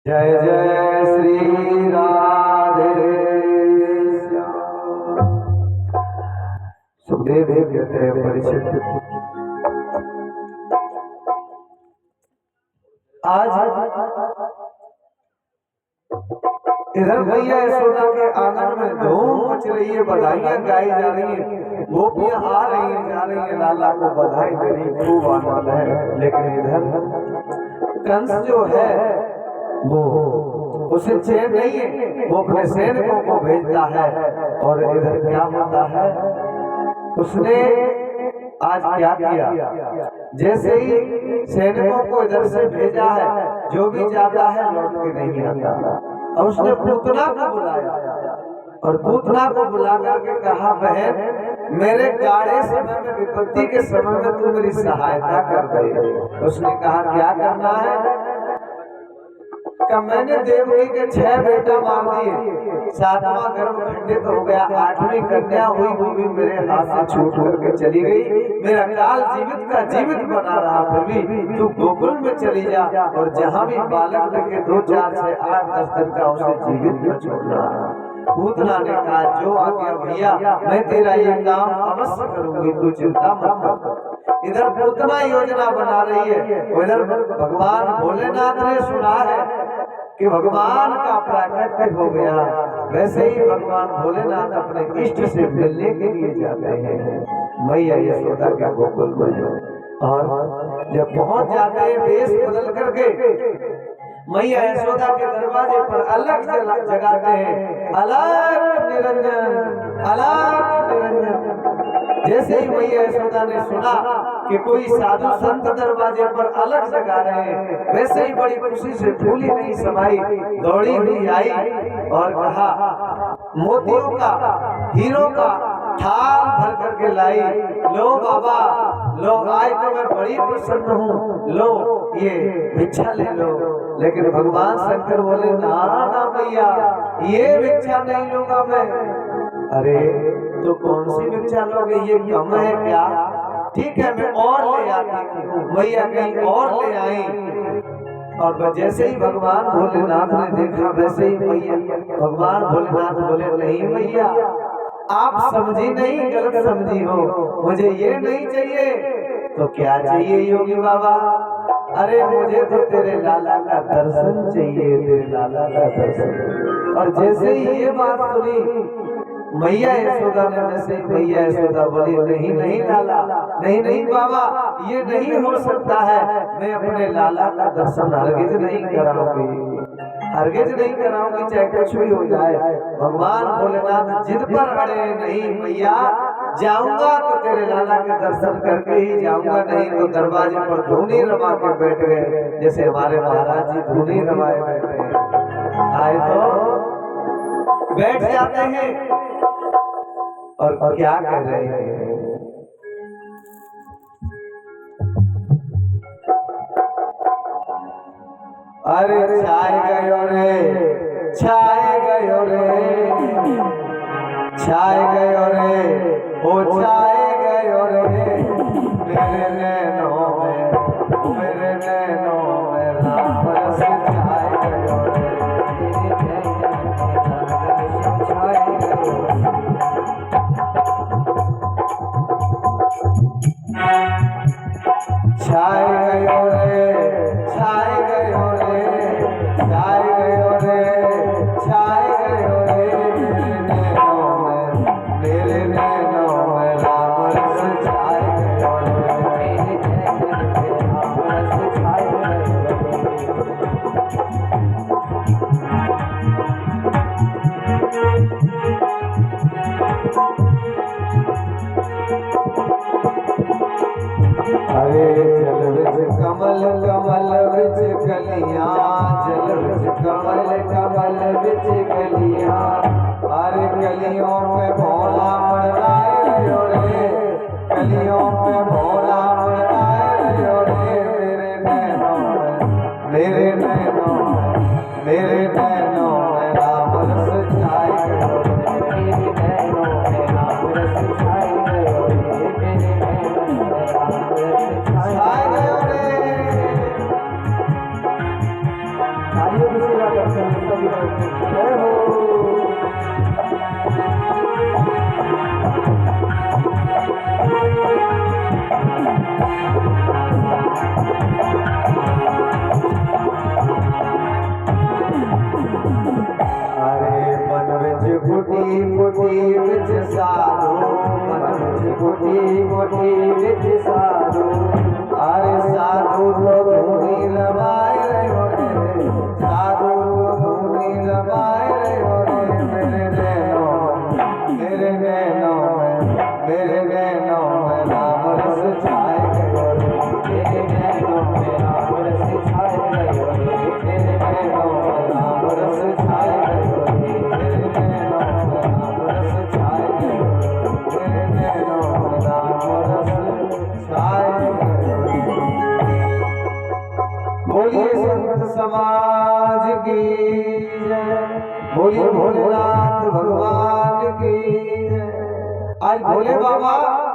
जय जय श्री राधे श्याम। सुखदेव कहते हैं परिचित, आज इधर भैया यशोदा के आंगन में धूम मच रही है, बधाइयां गाई जा रही है, गोपियां आ रही है जा रही है, लाला को बधाई दे रही, खूब आनंद है। लेकिन इधर कंस जो है वो उसे चैन नहीं है, वो अपने सैनिकों को भेजता है। और इधर क्या होता है, उसने आज क्या किया, जैसे ही सैनिकों को इधर से भेजा है, जो भी जाता है लौट के नहीं आता। और उसने पूतना को बुलाया और पूतना को बुला करके कहा, बहन मेरे गाढ़े समय में, विपत्ति के समय में तू मेरी सहायता कर दे। उसने कहा क्या करना है, कि मैंने देवकी के 6 बेटा मार दिए, 7वां गर्भ खंडित हो गया, 8वीं कन्या हुई, वो भी मेरे हाथ से छूट करके चली गई। मेरा काल जीवित का जीवित बना रहा, फिर भी तू गोकुल में चली जा और जहाँ भी बालक लगे 2, 4, 6, 8, 10 दिन का उसे जीवित न छोड़ना। पूतना ने कहा जो आ गया भैया, मैं तेरा ये काम अवश्य करूंगी, तू चिंता मत कर। इधर पूतना योजना बना रही है, उधर भगवान भोलेनाथ ने सुना है कि भगवान का प्राकट्य हो गया। वैसे ही भगवान भोलेनाथ अपने इष्ट से मिलने के लिए जाते हैं मैया यशोदा के गोकुल में। और जब पहुंच जाते हैं वेश बदल करके, मैया यशोदा के दरवाजे पर अलग जगाते हैं, अलग निरंजन, अलग निरंजन। जैसे ही मैया यशोदा ने सुना कि कोई साधु संत दरवाजे पर अलग जगा रहे हैं, वैसे ही बड़ी खुशी से फूली नहीं समाई, दौड़ी हुई आई और कहा, मोतियों का, हीरों का थाल भर करके लाई, लो बाबा लो, आज तो मैं बड़ी प्रसन्न हूँ, लो ये भिक्षा ले लो। लेकिन भगवान शंकर बोले, ना ना भैया ये भिक्षा नहीं लूंगा मैं। अरे तो कौन सी भिक्षा लोगे, ये कम है क्या? ठीक है मैं और ले आती हूँ। मैया कहीं और ले आई, और जैसे ही भगवान भोलेनाथ ने देखा, वैसे ही मैया भगवान भोलेनाथ बोले, नहीं मैया आप समझी नहीं, गलत समझी हो, मुझे ये नहीं चाहिए। तो क्या चाहिए योगी बाबा? अरे मुझे तो तेरे लाला का दर्शन चाहिए, तेरे लाला का दर्शन। और जैसे ही ये बात सुनी मैया यशोदा ने, वैसे मैया यशोदा बोली, नहीं नहीं लाला, नहीं नहीं बाबा, ये नहीं हो सकता है, मैं अपने लाला का दर्शन हरगिज नहीं कराऊंगी, हरगिज नहीं कराऊंगी, चाहे कुछ भी हो जाए। भगवान भोलेनाथ जिद पर अड़े, नहीं मैया जाऊंगा तो तेरे लाला के दर्शन करके ही जाऊंगा, नहीं तो दरवाजे पर धूनी रमा के बैठ गए, जैसे हमारे महाराज जी धूनी रमाए बैठे आए तो बैठ जाते हैं। और क्या कर रहे हैं, अरे छाए गयो रे, छाए गयो रे, छाए गयो रे, ओ छाए गयो रे, मेरे नैनों में, मेरे नैनों में राम रस छाए गयो रे, छाए गयो रे। छाए गयो रे, छाए गयो रे, छाए गयो रे, छाए गयो रे, मेरे नैनों में राम रस छाए गयो रे, राम रस छाए गयो अरे जल विच कमल, कमल विच कलियां, जल विच कमल, कमल विच कलियां, अरे कलियों पे भोला मंडराए रहो रे, कलियों पे भोला मंडराए रहो रे, मेरे नैनों में, मेरे नैनों में, मेरे नैनों में राम रस छाए गयो रे, मेरे नैनों में राम रस छाए गयो रे, मेरे नैनों में राम रस छाए गयो रे। करते हैं सभी लोग। जय हो। फुटी फुटी बिच साधो मन बिच फुटी फुटी बिच साधो अरे साधु तो धूनी रमाए रहो रे साधु तो धूनी रमाए रहो रे मेरे नैनों में राम रस छाए गयो रे मेरे नैनों में राम रस छाए गयो रे मेरे नैनों में राम रस छाए गयो बोलिए संत समाज की जय, बोलिए भोलेनाथ भगवान की जय। आज भोले बाबा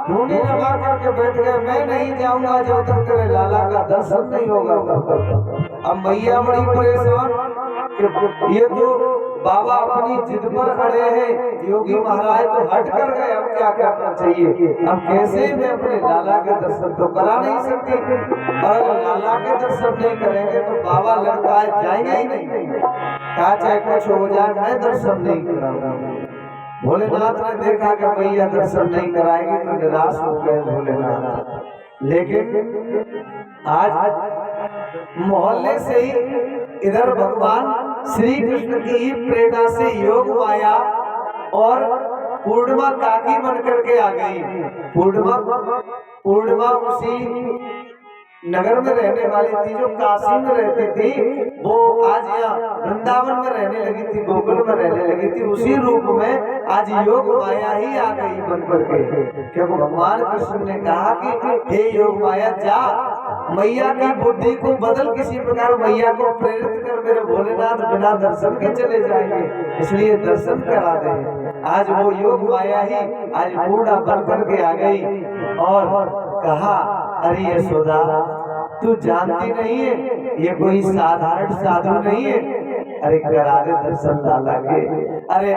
ढूंढी लगा करके बैठ गए, मैं नहीं जाऊंगा जब तक तेरे लाला का दर्शन नहीं होगा तब तक। अब मैया बड़ी परेशान कि ये तो बाबा अपनी जिद पर अड़े हैं, योगी महाराज तो हट कर गए, अब क्या करना चाहिए। अब कैसे मैं अपने लाला के दर्शन तो करा नहीं सकती, और अगर लाला के दर्शन नहीं करेंगे तो बाबा लगता है जाएंगे ही नहीं। कहा चाहे कुछ हो जाए मैं दर्शन नहीं कराऊंगा। भोलेनाथ ने देखा कि मैया दर्शन नहीं कराएगी तो निराश हो गए भोलेनाथ। लेकिन आज मोहल्ले से ही इधर भगवान श्री कृष्ण की प्रेरणा से योग माया और पूर्णिमा काकी बन करके आ गई। पूर्णिमा उसी नगर में रहने वाली थी जो काशी में रहती थी, वो आज यहाँ वृंदावन में रहने लगी थी, गोकुल में रहने लगी थी। उसी रूप में आज योग माया ही आ गई बन करके, क्योंकि भगवान कृष्ण ने कहा कि हे योग माया जा मैया की बुद्धि को बदल, किसी प्रकार मैया को प्रेरित कर, मेरे भोलेनाथ बिना दर्शन के चले जाएंगे, इसलिए दर्शन करा दे। आज वो योग माया ही आज बूढ़ा बन करके आ गई और कहा अरे यशोदा तू जानती नहीं है ये कोई साधारण साधु नहीं है, अरे करा दे दर्शन लाला के। अरे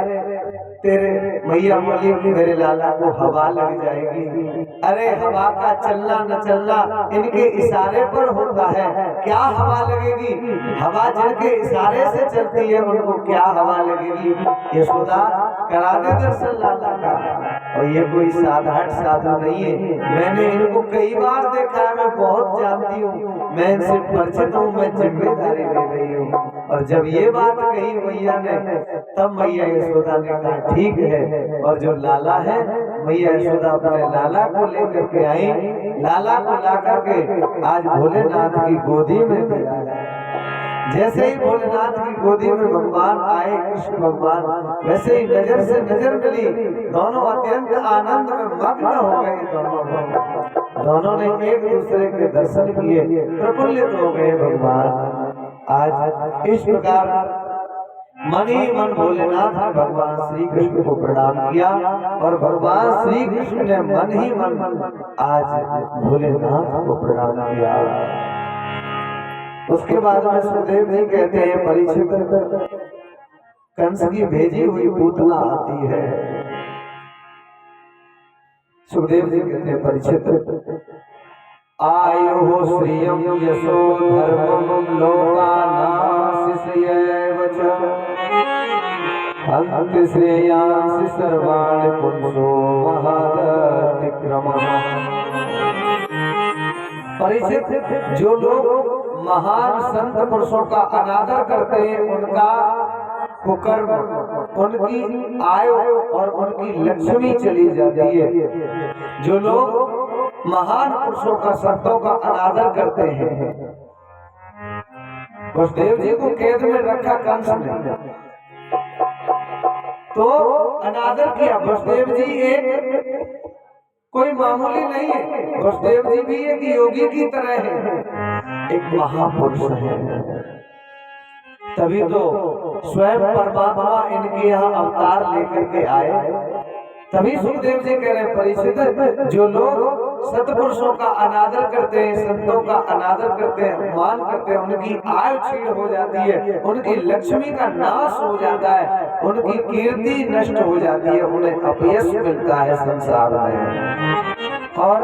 तेरे मैया बोली मेरे लाला को हवा लग जाएगी। अरे हवा का चलना न चलना इनके इशारे पर होता है, क्या हवा लगेगी, हवा जिनके इशारे से चलती है उनको क्या हवा लगेगी। यशोदा करा दे दर्शन लाला का, और ये कोई साधारण साधु नहीं है, मैंने इनको कई बार देखा है, मैं बहुत जानती हूँ, मैं इनसे परिचित हूँ, मैं जिम्मेदारी ले रही हूँ। और जब ये बात कही मैया ने तब मैया यशोदा ने कहा ठीक है, और जो लाला है मैया यशोदा अपने लाला को लेकर के आई, लाला को ला करके आज भोलेनाथ की गोदी में दिया है। जैसे ही भोलेनाथ की गोदी में भगवान आए कृष्ण भगवान, वैसे ही नजर से नजर मिली, दोनों अत्यंत आनंद में मग्न हो गए। दोनों ने एक दूसरे के दर्शन किए, प्रफुल्लित हो गए भगवान। आज इस प्रकार मन ही मन भोलेनाथ ने भगवान श्री कृष्ण को प्रणाम किया, और भगवान श्री कृष्ण ने मन ही मन आज भोलेनाथ को प्रणाम किया। उसके बाद में सुखदेव जी कहते हैं परीक्षित कंस की भेजी हुई पूतना आती है। सुखदेव जी कहते हैं परीक्षित आयो हो श्रियम यशो धर्मम लोकानाशिषयैव च अन्त श्रेयांसि सर्वाणि पुंसो महदतिक्रमः। परीक्षित जो लोग महान संत पुरुषों का अनादर करते हैं उनका कुकर्म, उनकी आयु और उनकी लक्ष्मी चली जाती है। जो लोग महान पुरुषों का संतों का अनादर करते हैं, वसुदेव जी को कैद में रखा कंस ने, तो अनादर किया। वसुदेव जी एक कोई मामूली नहीं है, वसुदेव जी भी एक योगी की तरह है, एक महापुरुष है। तभी तो स्वयं परमात्मा इनके यहाँ अवतार लेकर के आए। तभी सुखदेव जी कह रहे परीक्षित जो लोग सत्पुरुषों का अनादर करते हैं, संतों का अनादर करते हैं, मान करते हैं, उनकी आयु क्षीण हो जाती है, उनकी लक्ष्मी का नाश हो जाता है, उनकी कीर्ति नष्ट हो जाती है, उन्हें अपयश मिलता है संसार में। और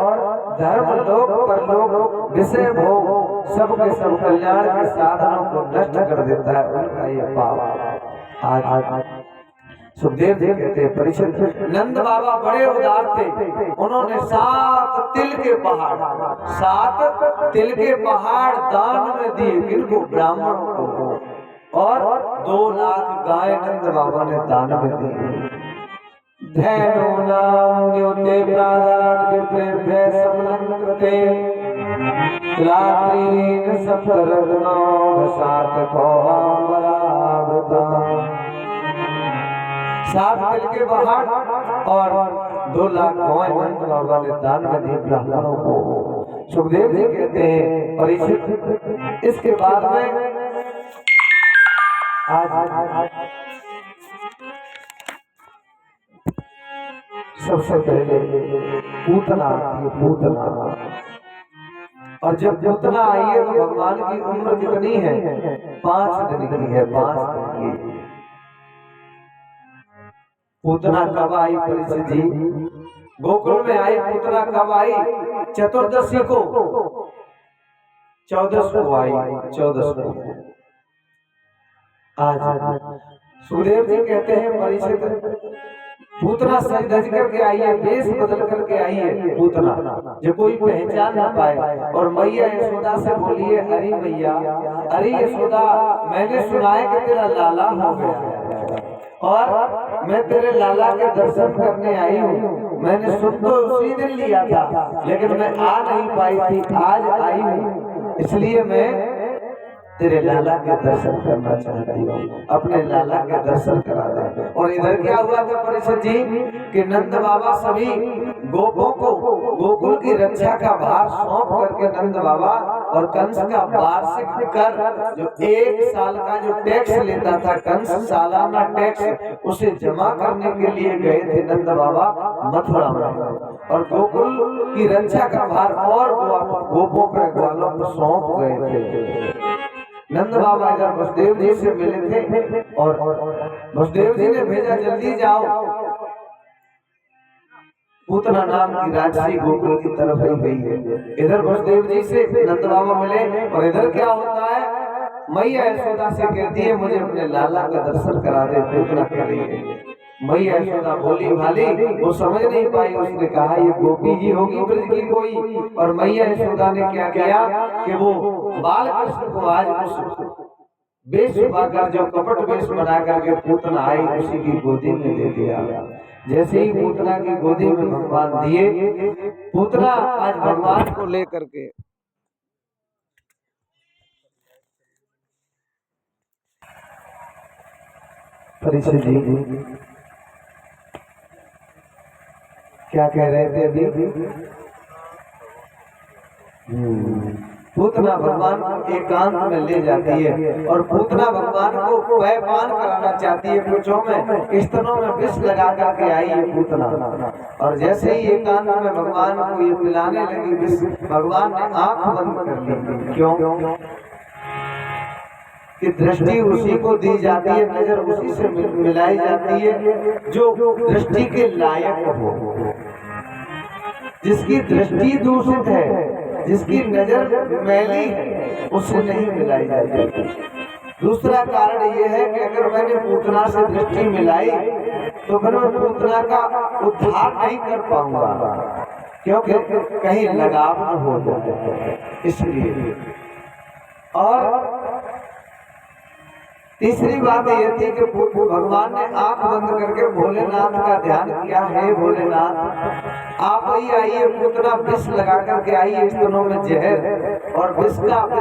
धर्म लोक परलोक विषय भोग सबके सब कल्याण के साधनों को नष्ट कर देता है उनका ये पाप। आज सुखदेव जी कहते हैं परीक्षित, नंद बाबा बड़े उदार थे, उन्होंने 7 तिल के पहाड़ दान में दिए, किनको? ब्राह्मणों को, और 2 लाख गाय नंद बाबा ने दान में दी। धैर्यो नाम न्योते प्रादात विप्रेभ्य समलंकृते रात्रिन सप्तरत्नो घसात कौहाम्बरावृता। 7 तिल के पहाड़ और 2 लाख गाय नंद बाबा ने दान में दी ब्राह्मणों को। सुखदेव जी कहते हैं परीक्षित, इसके बाद में आज सबसे पहले पूतना आती है, पूतना। और जब पूतना आई है तो भगवान की उम्र कितनी है? 5 दिन की है, 5 दिन की। पूतना कब आई परीक्षित जी? गोकुल में आई पूतना कब आई? चतुर्दशी को, 14 को आई, 14 को। आज सुखदेव जी कहते हैं परीक्षित, पूतना सज धज करके आई है, वेश बदल करके आई है पूतना, जो कोई पहचान ना पाए। और मैया यशोदा से बोली है, अरे मैया, अरे यशोदा, मैंने सुना है कि तेरा लाला हो गया और मैं तेरे लाला के दर्शन करने आई हूँ। मैंने सुन तो उसी दिन लिया था, लेकिन मैं आ नहीं पाई थी, आज आई हूँ, इसलिए मैं तेरे लाला के दर्शन करना चाहती हूँ, अपने लाला के दर्शन करा दे। और इधर क्या हुआ था परीक्षित जी कि नंद बाबा सभी गोपों को गोकुल की रक्षा का भार सौंप करके नंद बाबा और कंस का वार्षिक कर, जो 1 साल का जो टैक्स लेता था कंस, सालाना टैक्स, उसे जमा करने के लिए गए थे नंद बाबा मथुरा में। और गोकुल की रक्षा का भार और गोपों पे ग्वालों को सौंप गए थे। नंद बाबा इधर वसुदेव जी से मिले थे और वसुदेव जी ने भेजा, जल्दी जाओ, पूतना नाम की राजसी गोकुल की तरफ ही गई है। इधर वसुदेव जी से नंद बाबा मिले और इधर क्या होता है, मैया यशोदा से कहती है मुझे अपने लाला का दर्शन करा दे, पूतना कह रही है। मैया यशोदा भोली भाली, वो समझ नहीं पाई, उसने कहा ये गोपी जी होगी ब्रज की कोई। और मैया यशोदा ने क्या किया कि वो बाल कृष्ण को आज उस वेश पाकर, जो कपट वेश बना करके पूतना आई, उसी की गोदी में दे दिया। जैसे ही पूतना की गोदी में भगवान दिए, पूतना आज भगवान को लेकर के परीक्षित जी क्या कह रहे थे अभी? पूतना भगवान को एकांत में ले जाती है और पूतना भगवान को पान कराना चाहती है, पूछों में, स्तनों में विष लगा करके आई है पूतना। और जैसे ही एकांत में भगवान को ये पिलाने लगी विष, भगवान ने आंख बंद कर ली। क्यों? कि दृष्टि उसी को दी जाती है, नजर उसी से मिलाई जाती है जो दृष्टि के लायक हो। जिसकी दृष्टि दूषित है, जिसकी नजर मैली है, उससे नहीं मिलाई जाती। दूसरा कारण यह है कि अगर मैंने पूतना से दृष्टि मिलाई तो फिर मैं पूतना का उद्धार नहीं कर पाऊंगा, क्योंकि कहीं लगाव न हो जाए, इसलिए। और तीसरी बात यह थी कि भगवान ने आंख बंद करके भोलेनाथ का ध्यान किया है, भोलेनाथ आप ही आइए, पूतना विष लगा करके आइए स्तनों में जहर, और विष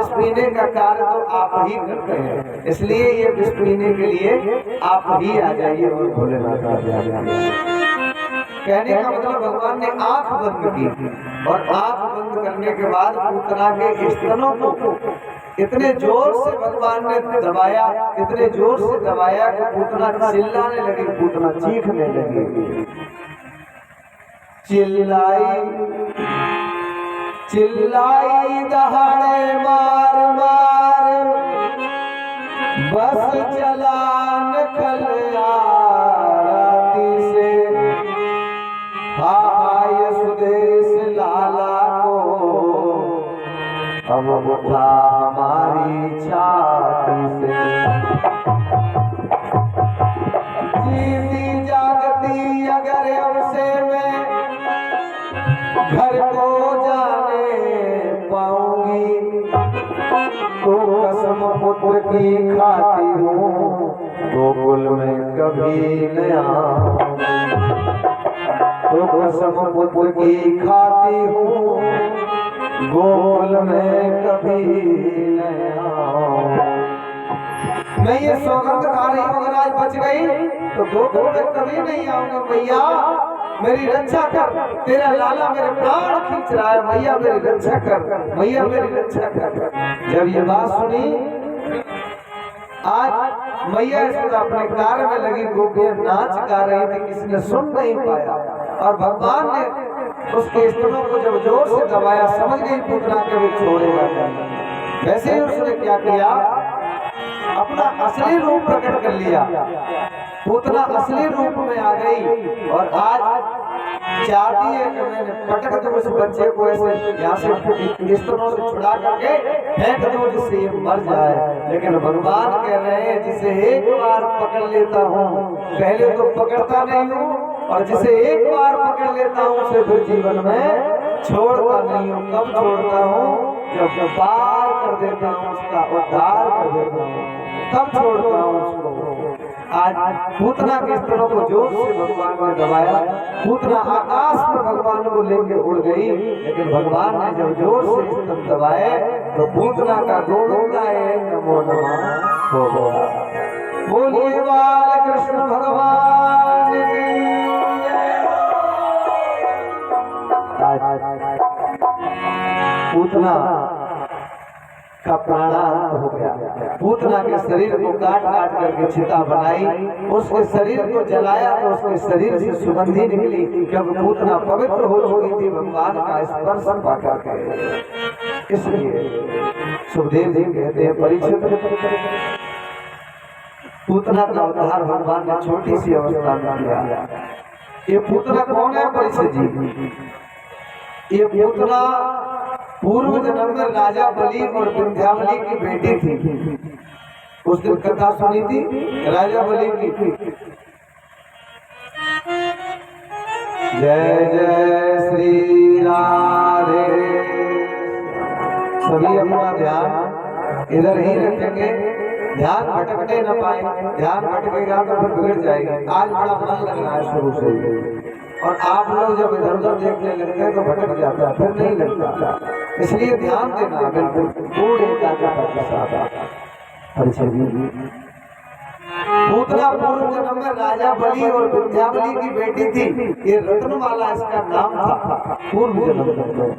पीने का कार्य तो आप ही करते हैं, इसलिए ये विष पीने के लिए आप ही आ जाइए और भोलेनाथ का ध्यान। कहने का मतलब भगवान ने आंख बंद की और आंख बंद करने के बाद पूतना के स्तनों को इतने जोर से भगवान ने दबाया, इतने जोर से दबाया कि पूतना चिल्लाने लगी, पूतना चीखने लगी। चिल्लाई चिल्लाई दहाड़े मार मार बस चलान खल आरती से हाय सुदेश लाला को अब उठा हमारी छाती से। जीती जागती अगर हमसे मैं घर को जाने पाऊंगी तो कसम पुत्र की खाती हूँ गोकुल में कभी न आऊंगी। तो कसम पुत्र की खाती हूँ गोकुल में कभी न आऊंगी। मैं ये सौगंध खा रही हूँ, अगर आज बच गई तो गोकुल में कभी नहीं आऊंगी। भैया मेरी रक्षा कर, तेरा लाला मेरे प्राण खींच रहा है, भैया मेरी रक्षा कर, भैया मेरी रक्षा कर। जब ये बात सुनी, आज मैया यशोदा अपने कार्य में लगी, गोपियां नाच गा रही थी, किसी ने सुन नहीं पाया और भगवान ने उसके स्तनों को जब जोर से दबाया, समझ गई पूतना के वो छोड़ेगा नहीं। वैसे ही उसने क्या किया, अपना असली रूप प्रकट कर लिया, पूतना असली रूप में आ गई और आज चाहती है कि मैंने पटक दूं उस बच्चे को, ऐसे यहाँ से स्तनों से छुड़ा करके फेंक दूं जिससे ये मर जाए। लेकिन भगवान कह रहे हैं जिसे एक बार पकड़ लेता हूँ, पहले तो पकड़ता नहीं हूँ, और जिसे एक बार पकड़ लेता हूँ उसे फिर जीवन में छोड़ता नहीं हूँ। कब छोड़ता हूँ, जब पार कर देता हूँ, उसका उद्धार कर देता हूँ, तब छोड़ता हूँ उसको। आज पूतना के स्तनों को जोर से भगवान ने दबाया, पूतना आकाश में भगवान को लेके उड़ गई, लेकिन भगवान ने जब जोर से स्तन दबाए तो पूतना का गोविंदाय नमो नमः हो गया। बोलिए बाल कृष्ण भगवान की। पूतना का प्राणांत हो गया, पूतना के शरीर को काट काट करके चिता बनाई, उसके शरीर को जलाया तो उसके शरीर से सुगंधी निकली, क्योंकि पूतना पवित्र हो चुकी थी भगवान का स्पर्श पा करके। इसलिए सुखदेव जी कहते हैं, परीक्षित पूतना का उद्धार भगवान ने छोटी सी अवस्था में किया। ये पूतना कौन है परीक्षित जी? ये पूतना पूर्व जन्म में राजा बलि और विंध्यावली की बेटी थी। उस दिन कथा सुनी थी राजा बलि की। जय जय श्री राधे। सभी अपना ध्यान इधर ही रखेंगे, ध्यान भटकने न पाए, ध्यान भटकेगा तो फिर बिगड़ जाएगी। आज बड़ा मन लग रहा है शुरू से, और आप लोग जब इधर उधर देखने लगते हैं तो भटक जाता है, फिर नहीं लगता। इसलिए ध्यान देना बिल्कुल पूर्ण एकाग्रता के साथ। पूतना पूर्व जन्म में राजा बलि और विंध्यावली की बेटी थी। ये रत्नमाला इसका नाम था पूर्व जन्म में।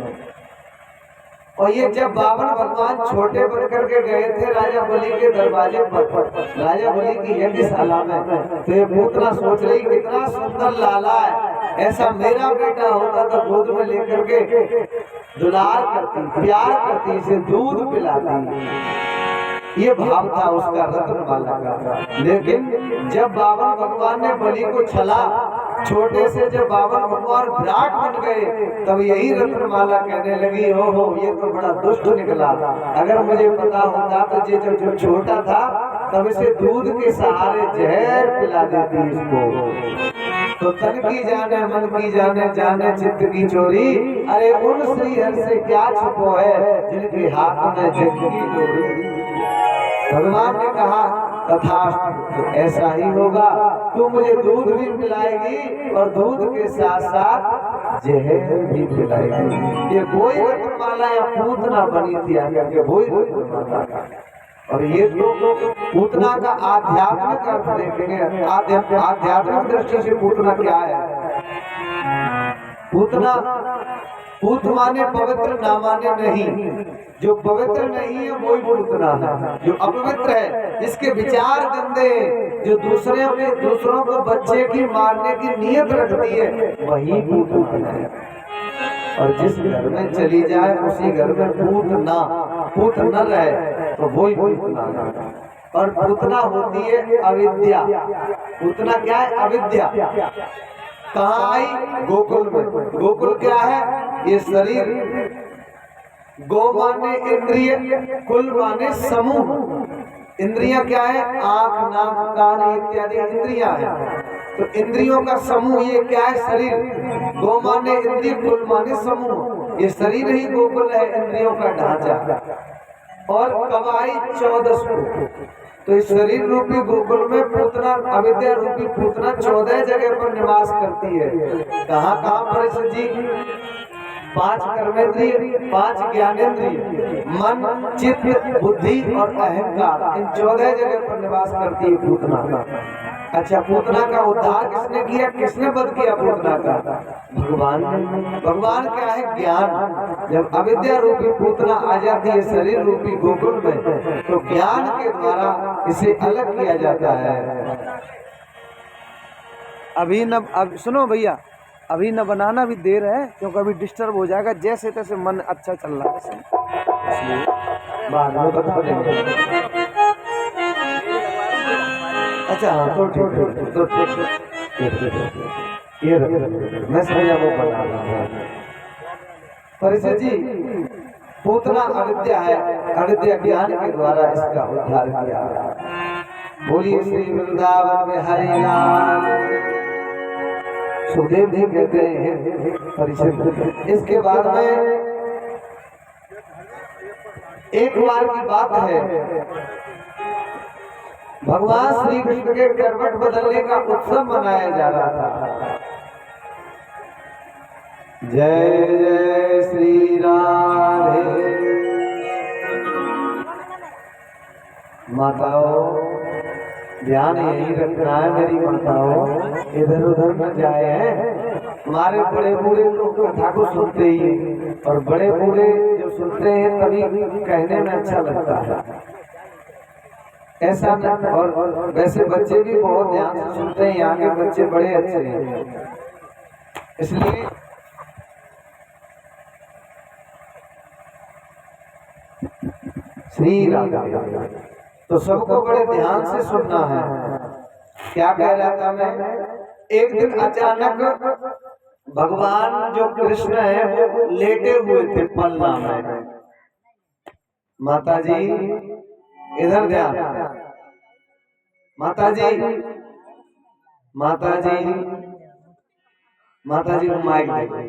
और ये जब बावन भगवान छोटे बन करके गए थे राजा बलि के दरवाजे पर, राजा बलि की यज्ञशाला में, तो ये पूतना सोच रही कितना सुंदर लाला है, ऐसा मेरा बेटा होता तो गोद में लेकर के दुलार करती, प्यार करती, इसे दूध पिलाती। ये भाव था उसका रत्नमाला का। लेकिन जब बावन भगवान ने बलि को छला, छोटे से जब बावन भगवान विराट बन गए, तब यही रत्नमाला कहने लगी, ओहो ये तो बड़ा दुष्ट निकला। अगर मुझे पता होता तो ये जो छोटा था तब इसे दूध के सहारे जहर पिला देती इसको। तो तन की जाने मन की जाने, जाने चित्त की चोरी, अरे उन श्री हर से क्या छुपो है जिनके हाथ में जग की डोरी। भगवान ने कहा तथास्तु, ऐसा ही होगा, तू मुझे दूध भी पिलाएगी और दूध के साथ साथ जहर भी पिलाएगी। ये वही रत्नमाला या पूतना बनी थी, आगे वही रत्नमाला। और ये तो पूतना का आध्यात्मिक अर्थ देखेंगे, आध्यात्मिक दृष्टि से पूतना क्या है। पूतना पूत माने पवित्र, ना माने नहीं। जो पवित्र नहीं है वही पूतना है। जो अपवित्र है, जिसके विचार गंदे, जो दूसरों को बच्चे की मारने की नीयत रखती है, वही पूतना है। और जिस घर में चली जाए उसी घर में पूत न रहे तो वही पूतना है। और पूतना होती है अविद्या। पूतना क्या है? अविद्या। कहाँ आई? गोकुल में। गोकुल क्या है? ये शरीर। गो माने इंद्रिय, कुल माने समूह। इंद्रियां क्या है? आंख, नाक, कान इत्यादि इंद्रियां हैं। तो इंद्रियों का समूह ये क्या है? शरीर। गो माने इंद्रिय, कुल माने समूह। ये शरीर ही गोकुल है, इंद्रियों का ढांचा। और कवाई 14 तो इस शरीर रूपी गोकुल में पूतना, अविद्या रूपी पूतना 14 जगह पर निवास करती है। कहाँ कहाँ पर जी? 5 कर्मेंद्रिय, 5 ज्ञानेंद्रिय, मन, चित्त, बुद्धि और अहंकार, इन 14 जगह पर निवास करती है पूतना। अच्छा, पूतना का उद्धार किसने किया? किसने वध किया पूतना का? भगवान ने। भगवान क्या है? ज्ञान। जब अविद्या रूपी पूतना आ जाती है शरीर रूपी गोकुल में, तो ज्ञान के द्वारा इसे अलग किया जाता है। अभी न, अब सुनो भैया, अभी न बनाना भी देर है, क्योंकि अभी डिस्टर्ब हो जाएगा। जैसे तैसे मन अच्छा चल रहा है, इसलिए बाद में बता देंगे। अच्छा हाँ, तो ठीक है, तो ये मैं समझा वो बता रहा हूँ। परिषद जी, पूतना अविद्या है, अविद्या ज्ञान के द्वारा इसका उद्धार किया। बोलिए श्री वृंदावन में हरि नाम। सुखदेव जी कहते हैं परिषद। इसके बाद में एक बार की बात है, भगवान श्री कृष्ण के करवट बदलने का उत्सव मनाया जा रहा था। जय जय श्री राधे। माताओं, ध्यान यही रखना है मेरी माताओं, इधर उधर न जाए। हमारे बड़े बूढ़े तो कथा को सुनते ही हैं, और बड़े बूढ़े जो सुनते हैं तभी कहने में अच्छा लगता है, ऐसा न। और वैसे बच्चे भी बहुत ध्यान से सुनते हैं, यहाँ के बच्चे बड़े अच्छे हैं। इसलिए श्री राधे तो सबको बड़े ध्यान से सुनना है। क्या कह रहा था मैं? एक दिन अचानक भगवान जो कृष्ण है वो लेटे हुए थे पलना में। माता जी इधर ध्यान। माता जी, माता जी, माता जी को माइक दे,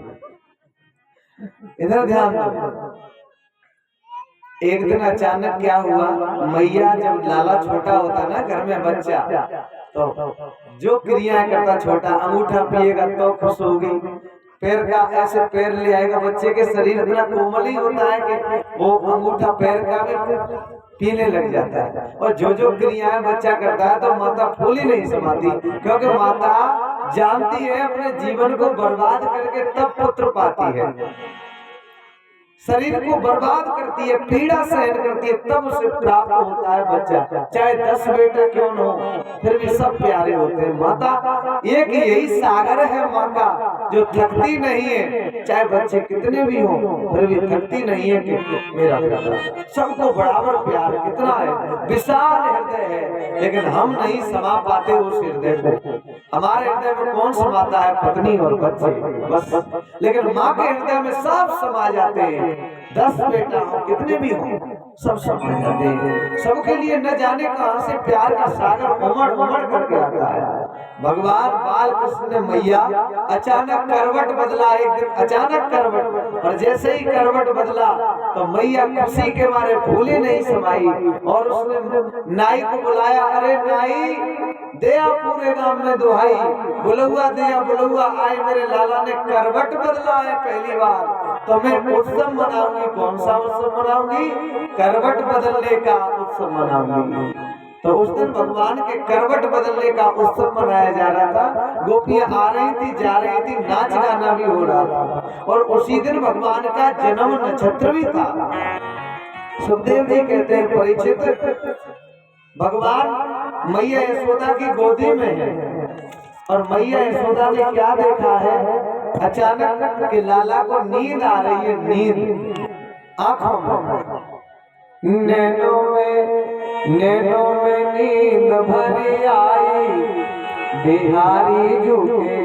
इधर ध्यान दो। एक दिन अचानक क्या हुआ, मैया जब लाला छोटा होता ना घर में बच्चा, तो जो क्रियाएं करता छोटा, अंगूठा पिएगा तो खुश होगी, पैर का ऐसे पैर ले आएगा, बच्चे के शरीर इतना कोमल ही होता है कि वो अंगूठा पैर का भी पीने लग जाता है। और जो जो क्रियाएं बच्चा करता है तो माता फूल ही नहीं समाती, क्योंकि माता जानती है अपने जीवन को बर्बाद करके तब पुत्र पाती है। शरीर को बर्बाद करती है, पीड़ा सहन करती है, तब उसे प्राप्त होता है बच्चा। चाहे 10 बेटे क्यों न हो, फिर भी सब प्यारे होते हैं। माता एक यही सागर है माँ का, जो थकती नहीं है। चाहे बच्चे कितने भी हों, फिर भी थकती नहीं है कि मेरा बेटा। सबको बराबर प्यार कितना है, विशाल हृदय है, लेकिन हम नहीं समा पाते उस हृदय को। हमारे हृदय में कौन समाता है? पत्नी और बच्चे बस। लेकिन माँ के हृदय में सब समा जाते हैं। 10 बेटा हो, कितने भी हो, सब समा जाते हैं। सबके लिए न जाने कहां से प्यार का सागर उमड़ उमड़ करके आता है। भगवान बाल कृष्ण ने मैया अचानक करवट बदला, एक दिन अचानक करवट, और जैसे ही करवट बदला तो मैया खुशी के मारे फूली नहीं समाई, और उसने नाई को बुलाया। अरे नाई, दया पूरे गांव में दुहाई, बुलुआ दया बुलुआ आए, मेरे लाला ने करवट बदला है पहली बार, तो मैं उत्सव मनाऊंगी। कौन सा उत्सव मनाऊंगी? करवट बदलने का उत्सव मनाऊंगी। तो उस दिन भगवान के करवट बदलने का उत्सव मनाया जा रहा था। गोपियां आ रही थी, जा रही थी, नाच गाना भी हो रहा था, और उसी दिन भगवान का जन्म नक्षत्र भी था। सुखदेव जी कहते हैं परीक्षित, भगवान मैया यशोदा की गोदी में है, और मैया यशोदा ने क्या देखा है अचानक के लाला को नींद आ रही है, नींद आंखों में, नैनों में नींद भरी आई, बिहारी झुके,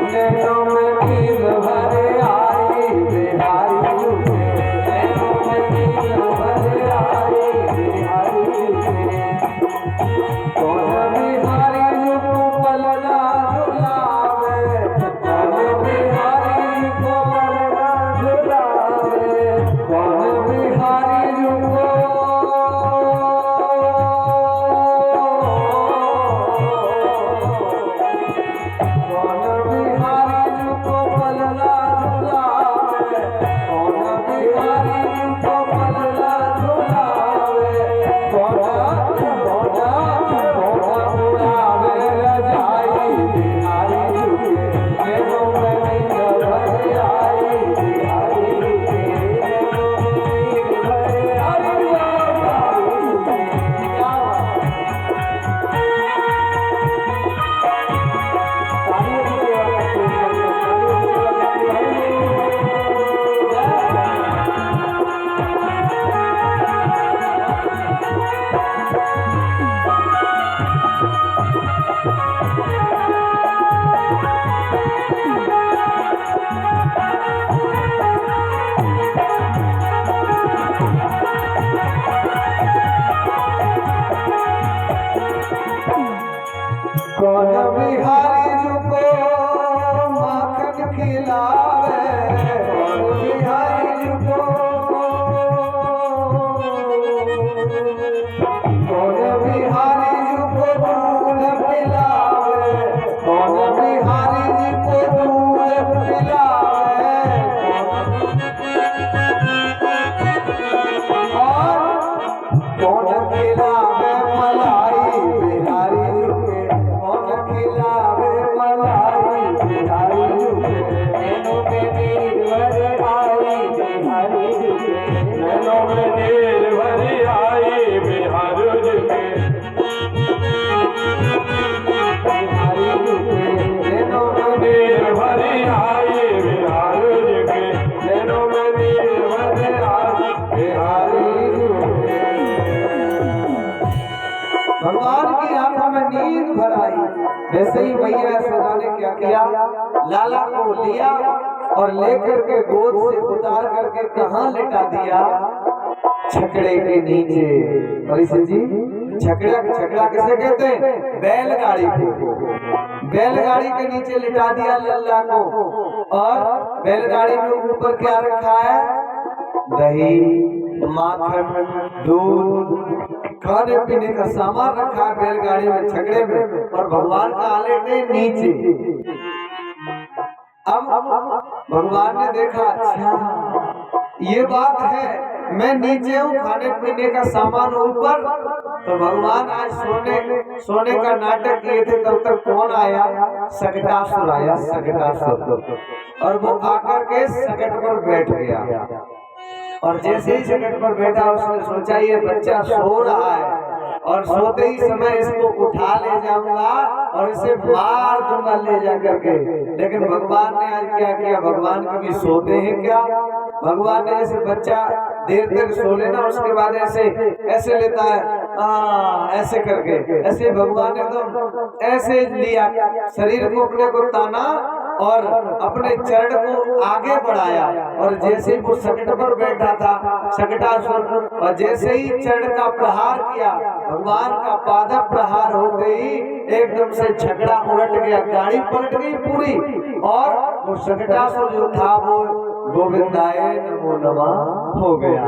नैनों में नींद भरी आई, बिहारी झुके, नैनों में नींद भरी आई, बिहारी झुके, कौन बिहारी झुको पलना झुलावे, कौन बिहारी झुको पलना झुलावे, कौन बिहारी झुको, कौन बिहारी झुको पलना झुलावे, कौन बिहारी झुको पलना झुलावे, कौन उड़ावे रजाई, बिहारी झुके, नैनों में नींद भरी आई, बिहारी झुके, नैनों में नींद भरी आई, बिहारी झुके। क्या बात है? कौन बिहारी झुको माखन खिलावे, कौन बिहारी झुको, कौन बिहारी झुको दूध पिलावे, कौन बिहारी झुको दूध पिलावे, कौन खिलावे मलाई, बिहारी झुके, कौन खिलावे मलाई, बिहारी झुके, नैनों में नींद भरी आई, बिहारी झुके, नैनों में नींद भरी आई, बिहारी झुके, बिहारी झुके, नैनों में नींद भरी आई, बिहारी झुके, नैनों में नींद भरी आई, बिहारी झुके। भगवान की आंखों में नींद भर आई। वैसे ही मैया यशोदा ने क्या किया, लाला को लिया और लेकर के गोद से उतार करके कहाँ लिटा दिया, छकड़े के नीचे। परिषद जी, छकड़ा किसे कहते हैं? बैलगाड़ी को। बैलगाड़ी के नीचे लिटा दिया लल्ला को, और बैलगाड़ी में ऊपर क्या रखा है? दही, माखन, दूध, खाने पीने का सामान रखा है बैलगाड़ी में, छकड़े में, और भगवान का आलेटे नीचे। अब भगवान ने देखा, अच्छा ये बात है, मैं नीचे हूँ, खाने पीने का सामान ऊपर। तो भगवान आज सोने का नाटक किए थे, तब तक कौन आया? सकटासुर आया, सकटासुर। और वो आकर के सकट पर बैठ गया, और जैसे ही सकट पर बैठा उसने सोचा ये बच्चा सो रहा है, और सोते ही समय इसको उठा ले जाऊंगा और इसे मार दूंगा ले जा करके। लेकिन भगवान ने आज क्या किया? भगवान कभी सोते हैं क्या? भगवान ने जैसे बच्चा देर तक सो लेना, उसके बाद ऐसे लेता है, ऐसे करके, ऐसे भगवान ने तो ऐसे लिया, शरीर को अपने को ताना और अपने चरण को आगे बढ़ाया, और जैसे ही वो सकट पर बैठा था सकटासुर, और जैसे ही चरण का प्रहार किया, भगवान का पाद प्रहार हो गई, एकदम से छकड़ा उलट गया, गाड़ी पलट गई पूरी, और वो सकटासुर जो था वो गोविंदाय नमो नमः हो गया।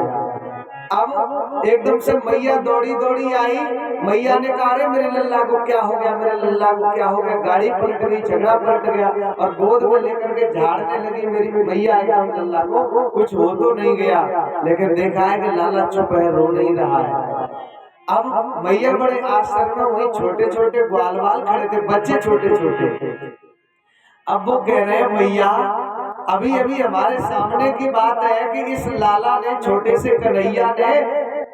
अब एकदम से मैया दौड़ी दौड़ी आई। मैया ने कहा, अरे मेरे लल्ला को क्या हो गया, मेरे लल्ला को क्या हो गया? गाड़ी पलट गई, झगड़ा पलट गया, और गोद में लेकर के झाड़ने लगी मेरी मैया एकदम लल्ला को। कुछ हो तो नहीं गया, लेकिन देखा है कि लाला चुप है, रो नहीं रहा है। अब मैया बड़े आश्चर्य में, वही छोटे छोटे ग्वाल वाल खड़े थे, बच्चे छोटे छोटे। अब वो कह रहे हैं, मैया अभी अभी हमारे सामने की बात है कि इस लाला ने, छोटे से कन्हैया ने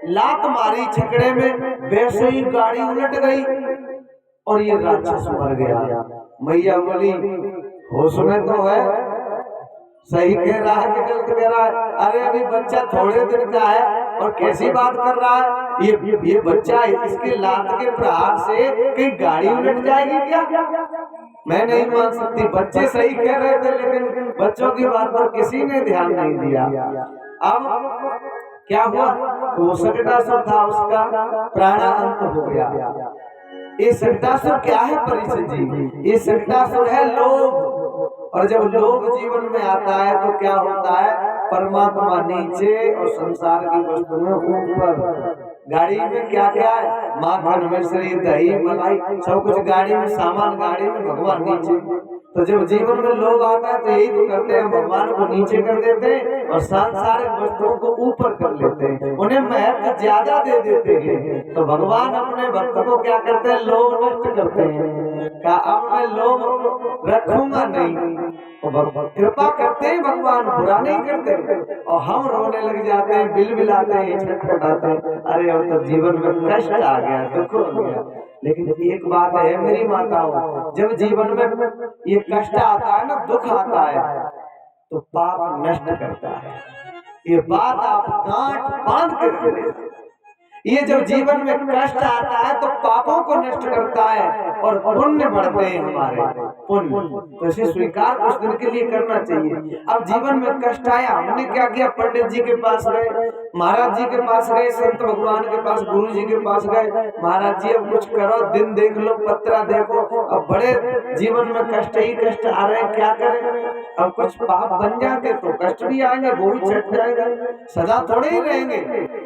लात मारी छकड़े में, वैसे ही गाड़ी उलट गई और ये राक्षस मर गया। मैया बोली होश में तो है, सही कह रहा है कि गलत कह रहा है? अरे अभी बच्चा थोड़े दिन का है और कैसी बात कर रहा है? ये बच्चा, इसके लात के प्रहार से कहीं गाड़ी उलट जाएगी क्या? मैं नहीं मान सकती। बच्चे सही कह रहे थे, लेकिन बच्चों की बात पर किसी ने ध्यान नहीं दिया। अब क्या हुआ? तो वो सकटासुर था, उसका प्राणांत हो गया। ये सकटासुर क्या है परीक्षित जी? ये सकटासुर है लोभ। और जब लोभ जीवन में आता है तो क्या होता है? परमात्मा नीचे और संसार की वस्तुएं ऊपर। गाड़ी में क्या क्या है? माखन, मिश्री, दही, मलाई, सब कुछ गाड़ी में, सामान गाड़ी में, भगवान नीचे। तो जब जीवन में लोग आता है तो यही तो करते हैं, भगवान को नीचे कर देते हैं और सांसारिक वस्तुओं को ऊपर कर लेते हैं, उन्हें महत्व ज्यादा दे देते हैं। तो भगवान अपने भक्त को क्या करते हैं? लोभ नष्ट करते हैं। क्या अब मैं लोभ रखूंगा नहीं? कृपा करते हैं भगवान, बुरा नहीं करते। और हम रोने लग जाते हैं, बिल बिलाते हैं, छटपटाते हैं, अरे अब तो जीवन में कष्ट आ गया, दुख हो गया। लेकिन एक बात है मेरी माताओं, जब जीवन में ये कष्ट आता है ना, दुख आता है, तो पाप नष्ट करता है। ये बात आप गांठ बांध कर, ये जब जीवन में कष्ट आता है तो पापों को नष्ट करता है और पुण्य बढ़ते हैं हमारे पुण्य। तो इसे स्वीकार कुछ दिन के लिए करना चाहिए। अब जीवन में कष्ट आया, हमने क्या किया? पंडित जी के पास गए, महाराज जी के पास गए, संत भगवान के पास, गुरु जी के पास गए, महाराज जी अब कुछ करो, दिन देख लो, पत्रा देखो, अब बड़े जीवन में कष्ट ही कष्ट आ रहे हैं, क्या करें? अब कुछ पाप बन जाते तो कष्ट भी आएंगे, वो भी छट जाएगा, सदा थोड़े ही रहेंगे।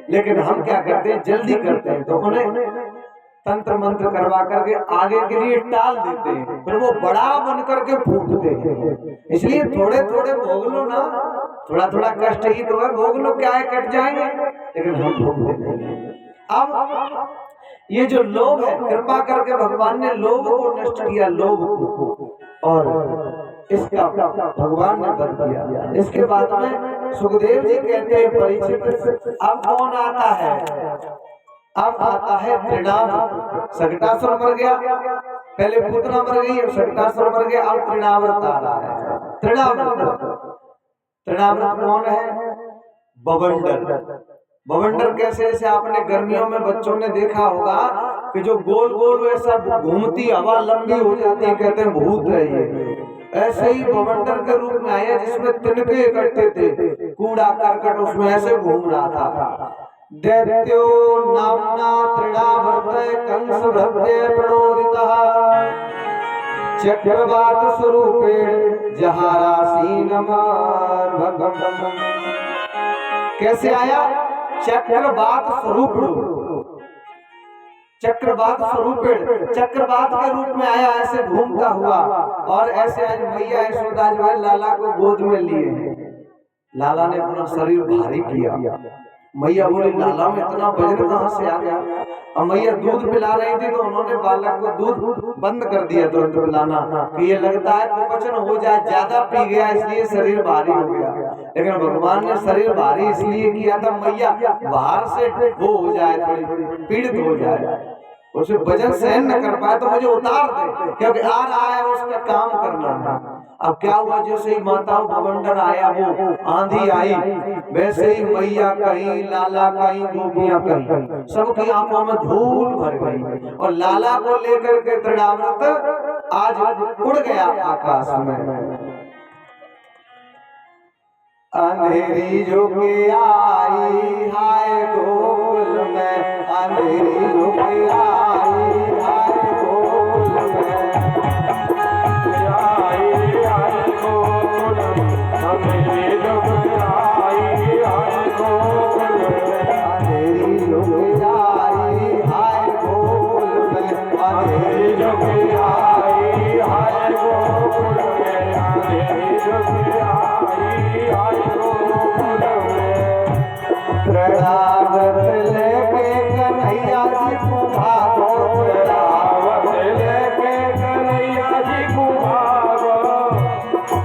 लेकिन हम क्या करते हैं? जल्दी करते हैं, तो उन्हें तंत्र मंत्र करवा करके आगे के लिए टाल देते हैं, फिर वो बड़ा बन करके फूटते हैं। इसलिए थोड़े थोड़े भोग लो ना, थोड़ा थोड़ा कष्ट ही तो है, भोग लो, क्या है, कट जाएंगे। लेकिन हम भोगते नहीं। अब ये जो लोभ है, कृपा करके भगवान ने लोभ को नष्ट किया, लोभ को, और इसका भगवान ने बंद किया। इसके बाद में सुखदेव जी कहते हैं, परीक्षित अब कौन आता है? अब आता है त्रिणावर्त। सकटासुर मर गया, पहले पूतना मर गई, अब सकटासुर मर गया, अब त्रिणावर्त आ रहा है। त्रिणावर्त कौन है? बवंडर। बवंडर कैसे? जैसे आपने गर्मियों में बच्चों ने देखा होगा कि जो गोल गोल वैसा घूमती हवा लंबी हो जाती है, कहते हैं भूत है ये। ऐसे ही बवंडर के रूप में आया, जिसमें तिनके इकट्ठे थे, कूड़ा करकट उसमें ऐसे घूम रहा था। दैत्यो नामना त्रिणावर्त कंस भृत्य प्रणोदितः चक्रवात स्वरूपेण जहारासीनमार्भकम्। कैसे आया? चक्रवात स्वरूप, चक्रवात स्वरूपेण, चक्रवात के रूप में आया, ऐसे घूमता हुआ। और ऐसे आज मैया यशोदा जो है लाला को गोद में लिए, लाला ने अपना शरीर भारी किया। मैया बोली लाला में इतना वजन कहाँ से आ गया? और मैया दूध पिला रही थी तो उन्होंने बालक को दूध बंद कर दिया तुरंत पिलाना, कि ये लगता है कुपचन हो जाए, ज्यादा पी गया इसलिए शरीर भारी हो गया। लेकिन भगवान ने शरीर भारी इसलिए किया था, मैया बाहर से वो हो जाए, थोड़ी पीड़ित हो जाए, उसे वजन सहन न कर पाए तो मुझे उतार दे, क्योंकि आ रहा है उसका काम करना है। अब क्या हुआ? जैसे ही माताओं बवंडर आया, वो आंधी आई, वैसे ही मैया कहीं, लाला कहीं, गोपियां कहीं, सबकी आंखों में धूल भर गई। और लाला को लेकर के त्रिणावर्त आज उड़ गया आकाश में। अंधेरी जो के आई हाय गोकुल में, अंधेरी जो के आई हाय गोकुल में,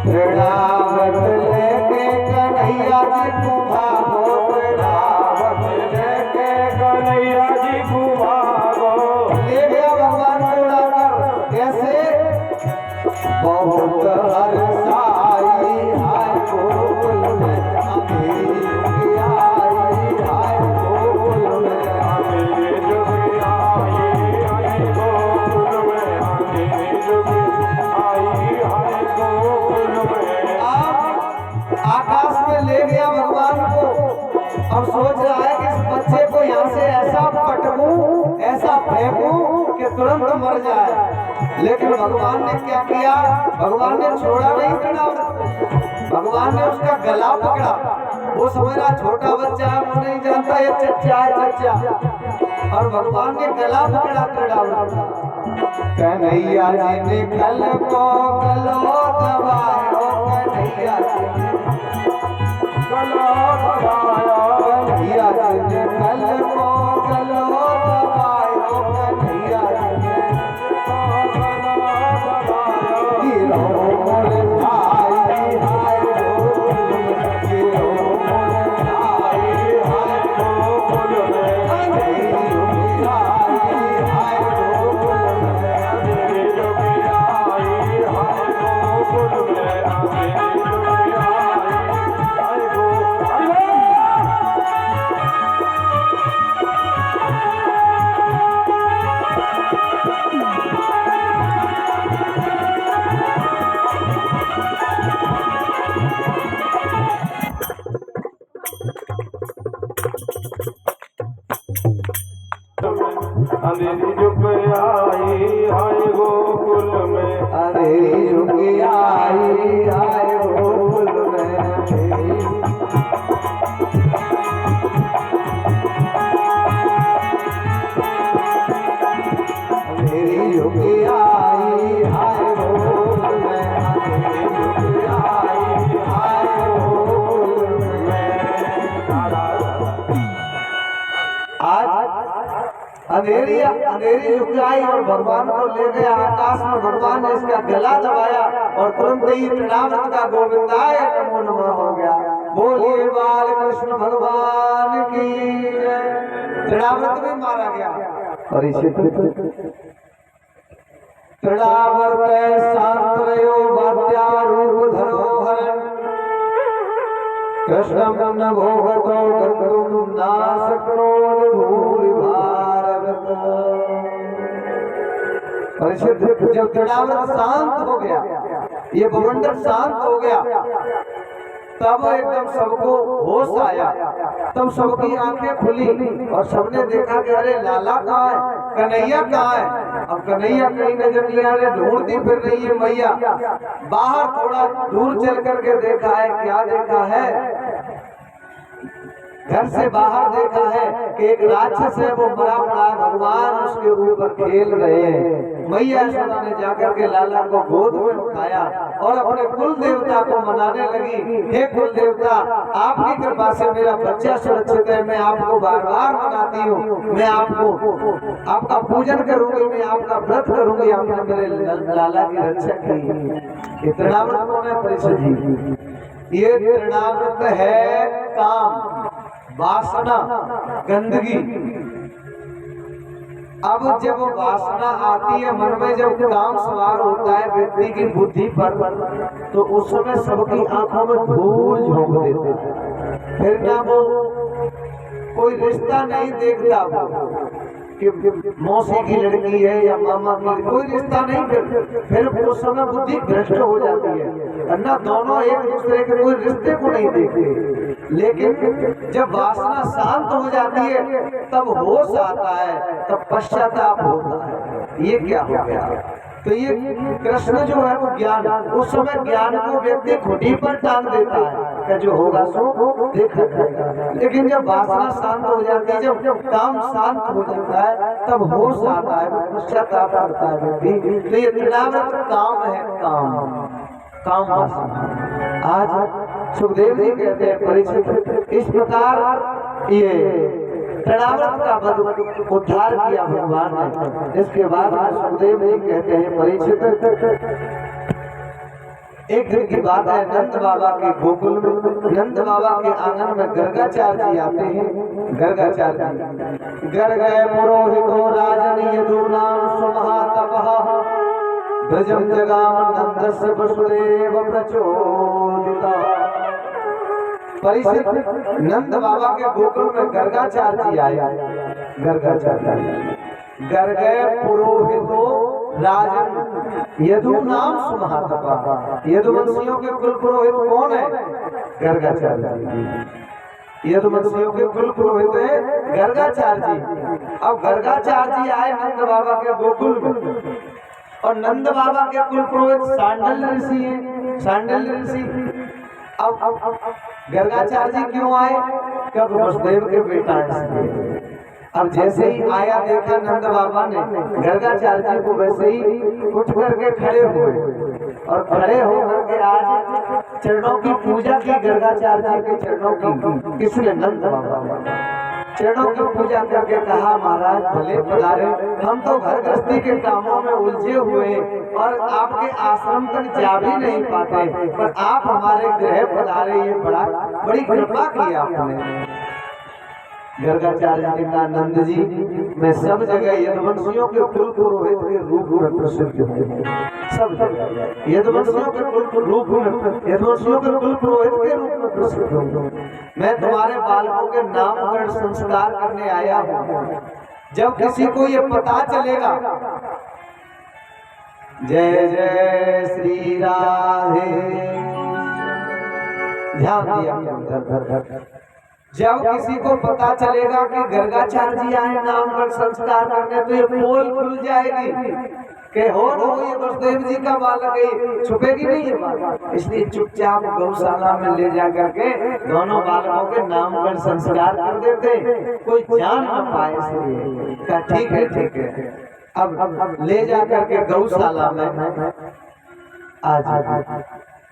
त्रिणावर्त आकाश में ले गया भगवान को। अब सोच रहा है कि इस बच्चे को यहाँ से ऐसा पटकूं, ऐसा फेंकूं कि तुरंत मर जाए। लेकिन भगवान ने क्या किया? भगवान ने छोड़ा नहीं तृणावृत, भगवान ने उसका गला पकड़ा। वो समझ रहा छोटा बच्चा है, वो नहीं जानता ये चच्चा है चच्चा। और भगवान ने गला पकड़ा तृणावृत। कन्हैया जी ने कल को गलो दबायो, कन्हैया जी ने गलो दबायो, कन्हैया जी ने कल को गलो दबायो, कन्हैया जी ने गिरो मोरे भाई हाय गोकुल में, गिरो मोरे भाई हाय गोकुल में, अंधेरी आई हाय गोकुल में, अंधेरी आई हाय गोकुल में, अंधेरी आई हाय गोकुल में। अंधेरी जुग आई हाय गोकुल में, अंधेरी जुग आई हाय गोकुल में, अंधेरी जुग आई हाय गोकुल में, अंधेरी जुग आई हाय गोकुल में। आज अंधेरी जुग आई और भगवान को ले गया आकाश में। भगवान ने इसका गला दबाया और तुरंत ही तृणावृत का गोविंदाय नमो नमः हो गया। बोलिए बाल कृष्ण भगवान की जय। तृणावृत भी मारा गया। और इसी तृणावर्त शांतरयो वाद्यारूप धरोहर कृष्णं न भोगतो गन्तुं नाशक्नोद भूरि भारत। परिषद जब तृणावर्त शांत हो गया, ये भवंडर शांत हो गया, तब एकदम सबको होश आया। तब सबकी आंखें खुली और सबने देखा कि अरे लाला कहाँ है, कन्हैया कहाँ है। अब कन्हैया कहीं नजर नहीं आ रहे, ढूंढती फिर रही है मैया। बाहर थोड़ा दूर चल करके देखा है, क्या देखा है? घर से बाहर देखा है कि एक राक्षस है, वो बड़ा बड़ा भगवान उसके ऊपर खेल रहे हैं। मैया यशोदा ने जाकर के लाला को गोद में उठाया और अपने कुल देवता को मनाने लगी। हे कुल देवता, आपकी कृपा से मेरा बच्चा सुरक्षित है, मैं आपको बार बार मनाती हूँ, मैं आपका पूजन करूंगी, मैं आपका व्रत करूंगी, आपने मेरे लाला की रक्षा की। ये तृणावृत कौन है परिषद जी? ये तृणावृत है काम, वासना, गंदगी। अब जब वो वासना आती है मन में, जब काम सवार होता है व्यक्ति की बुद्धि पर, तो उस समय सबकी आंखों में धूल झोंक देता है। फिर ना वो कोई रिश्ता नहीं देखता कि मौसी की लड़की है या मामा की, कोई रिश्ता नहीं। फिर उस समय बुद्धि भ्रष्ट हो जाती है, ना दोनों एक दूसरे के कोई रिश्ते को नहीं देखते। लेकिन जब वासना शांत हो जाती है तब होश आता है, तब पश्चाताप होता है। ये क्या हो गया? तो ये कृष्ण जो है वो ज्ञान, उस समय ज्ञान को व्यक्ति खुदी पर टांग देता है कि जो होगा सो देखा जाएगा। लेकिन जब वासना शांत हो जाती है, जब काम शांत हो जाता है, तब होश आता है, पश्चाताप करता है व्यक्ति। तो ये तृणावृत काम है, काम वासना। आज सुखदेव जी कहते हैं परीक्षित, इस प्रकार ये तृणावृत का उद्धार किया भगवान ने। इसके बाद सुखदेव जी कहते हैं परीक्षित, एक दिन की बात है, नंद बाबा के गोकुल में, नंद बाबा के आंगन में गर्गाचार्य जी आते हैं। गर्गाचार्य जी गर्ग पुरोहितो राजन यदूनां सुमहातपः ब्रजम जगाम नंदस्य वसुदेव प्रचोदिता। परिषद नंद बाबा के गोकुल में गर्गाचार्य जी आए। गर्गाचार्य गर्गे पुरोहितो राजन यदु नाम सुमहातपा। यदुवंशियों के कुल पुरोहित कौन है? गर्गाचार्य जी। यदुवंशियों के कुल पुरोहित है गर्गाचार्य जी। अब गर्गाचार्य जी आए नंद बाबा के गोकुल में, और नंद बाबा के कुल पुरोहित सांडल ऋषि हैं। सांडल ऋषि अब गर्गाचार्य जी क्यों आए? क्योंकि वसुदेव के बेटा है। अब जैसे ही आया देखा नंद बाबा ने गर्गाचार्य जी को, वैसे ही उठ करके खड़े हुए, और खड़े होकर के आज चरणों की पूजा की। गर्गाचार्य जी के चरणों की किसने? नंद बाबा। चरणों की पूजा करके कहा, महाराज भले पधारे, हम तो घर गृहस्थी के कामों में उलझे हुए और आपके आश्रम तक जा भी नहीं पाते, पर आप हमारे गृह पधारे, ये बड़ी कृपा की आपने। गर्गाचार्य जी ने कहा, नंद जी मैं सब जगह यदुवंशियों के कुल पुरोहित के रूप में प्रसिद्ध हूँ। सब जगह यदुवंशियों के कुल रूप में, यदुवंशियों के कुल पुरोहित के रूप में प्रसिद्ध हूँ। मैं तुम्हारे बालकों के नामकरण संस्कार करने आया हूँ। जब किसी को ये पता चलेगा, जय जय श्री राधे, ध्यान दिया। जब किसी को पता चलेगा कि गर्गाचार्य जी आए नामकरण संस्कार करने, तो ये पोल खुल जाएगी कि हो ये वसुदेव जी का बालक है, छुपेगी नहीं ये बात। इसलिए चुपचाप गौशाला में ले जा करके दोनों बालकों के नामकरण संस्कार कर देते, कोई जान न पाए। इसलिए कहा ठीक है ठीक है। अब ले जा करके गौशाला में आज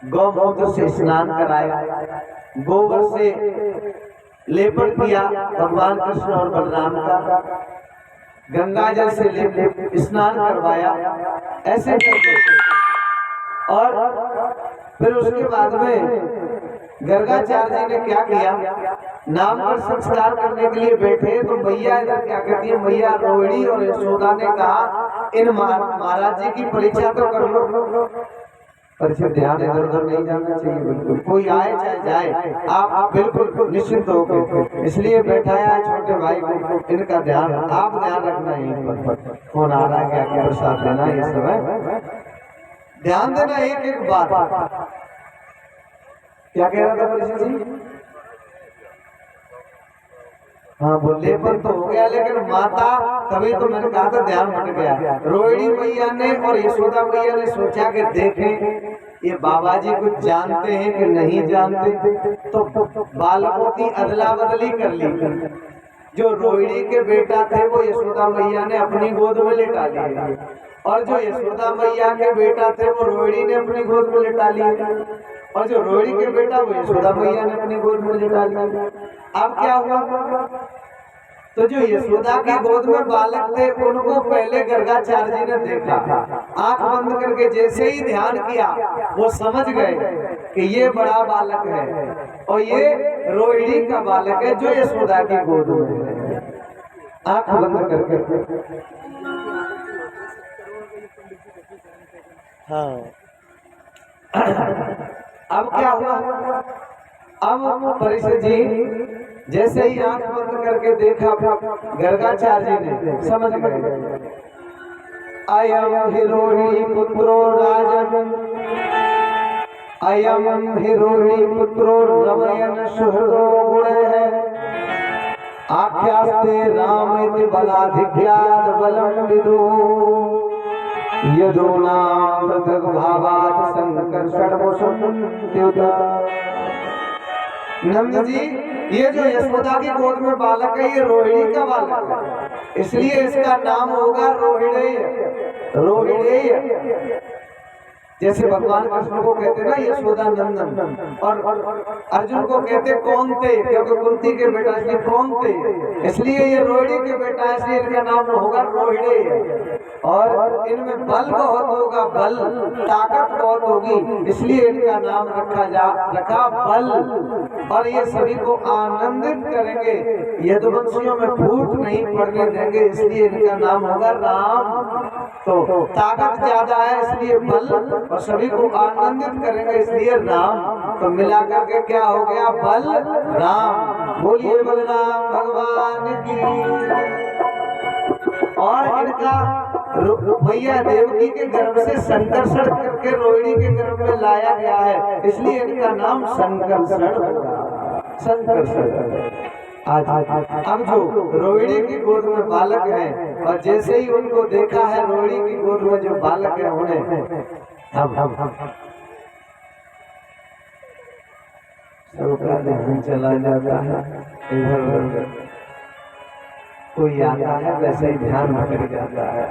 गौमूत्र से स्नान कराया, गोबर से लेपन किया भगवान कृष्ण और बलराम का, गंगा जल से स्नान करवाया, ऐसे करके। और फिर उसके बाद में गर्गाचार्य जी ने क्या किया, नामकरण संस्कार करने के लिए बैठे तो मैया इधर क्या कहती है, मैया रोहिणी और यशोदा ने कहा, इन महाराज जी की परीक्षा तो कर लो। परिचय ध्यान इधर उधर नहीं जाना चाहिए, बिल्कुल कोई आए चाहे जाए, आप बिल्कुल निश्चिंत होकर। इसलिए बैठाया छोटे भाई को, इनका ध्यान आप ध्यान रखना है। कौन आ रहा है, क्या क्या प्रसाद देना, ये समय ध्यान देना। एक एक बात क्या कह रहा था परिचय जी? हाँ बोले पर तो हो गया, लेकिन माता, तभी तो मैंने कहा था ध्यान हट गया। रोहिणी मैया ने और यशोदा मैया ने सोचा कि देखें ये बाबा जी कुछ जानते हैं कि नहीं जानते, तो बालकों की अदला बदली कर ली। जो रोहिणी के बेटा थे वो यशोदा मैया ने अपनी गोद में लिटा लिए, और जो यशोदा मैया के बेटा थे वो रोहिणी ने अपनी गोद में लिटा लिए, और जो रोहिणी के बेटा वो यशोदा मैया ने अपनी गोद में लिटा लिया। अब क्या हुआ, तो जो यशोदा की गोद में बालक थे उनको पहले गर्गाचार्य जी ने देखा, आंख बंद करके जैसे ही ध्यान किया वो समझ गए कि ये बड़ा बालक है और ये रोहिणी का बालक है जो यशोदा की गोद में है। आंख बंद करके हाँ। अब क्या हुआ, अब परिषद जी जैसे ही आंख बंद करके देखा, गर्गाचार्य जी ने समझ गए, अयम हि रोहिणी पुत्रो राजन, अयम हि रोहिणी पुत्रो रमयन सुहृदो गुणः, आख्यास्ते रामेति बलाधिक्यात् बलं विदुः, यदूनां पृथक् भावात् संकर्षणमुषं द्युता। नंद जी ये जो यशोदा की गोद में बालक है ये रोहिणी का बालक है, इसलिए इसका नाम होगा रोहिणी। रोहिणी जैसे भगवान कृष्ण को कहते ना यशोदा नंदन, और अर्जुन को कहते कौन थे, क्योंकि कुंती के बेटा इसलिए कौन थे, इसलिए ये रोहिणी के बेटा, इसलिए इनका नाम होगा रोहिणी। और इनमें बल बहुत होगा, बल ताकत बहुत होगी, इसलिए इनका नाम रखा बल। और ये सभी को आनंदित करेंगे, यदुवंशियों में फूट नहीं पड़ने देंगे, इसलिए इनका नाम होगा राम। तो ताकत ज्यादा है इसलिए बल और सभी को आनंदित करेंगे, इसलिए राम तो मिला करके क्या हो गया, बल राम। बोलिए बलराम भगवान की। और इनका मैया देवकी के गर्भ से संकर्षण करके रोहिणी के गर्भ में लाया गया है, इसलिए इनका नाम संकर्षण होगा। संकर्षण। आज अब जो रोहिणी की गोद में बालक है, और जैसे ही उनको देखा है रोहिणी की गोद में जो बालक है उन्हें अब सबका ध्यान चला जाता है इधर उधर, कोई आता है वैसे ही ध्यान भटक जाता है।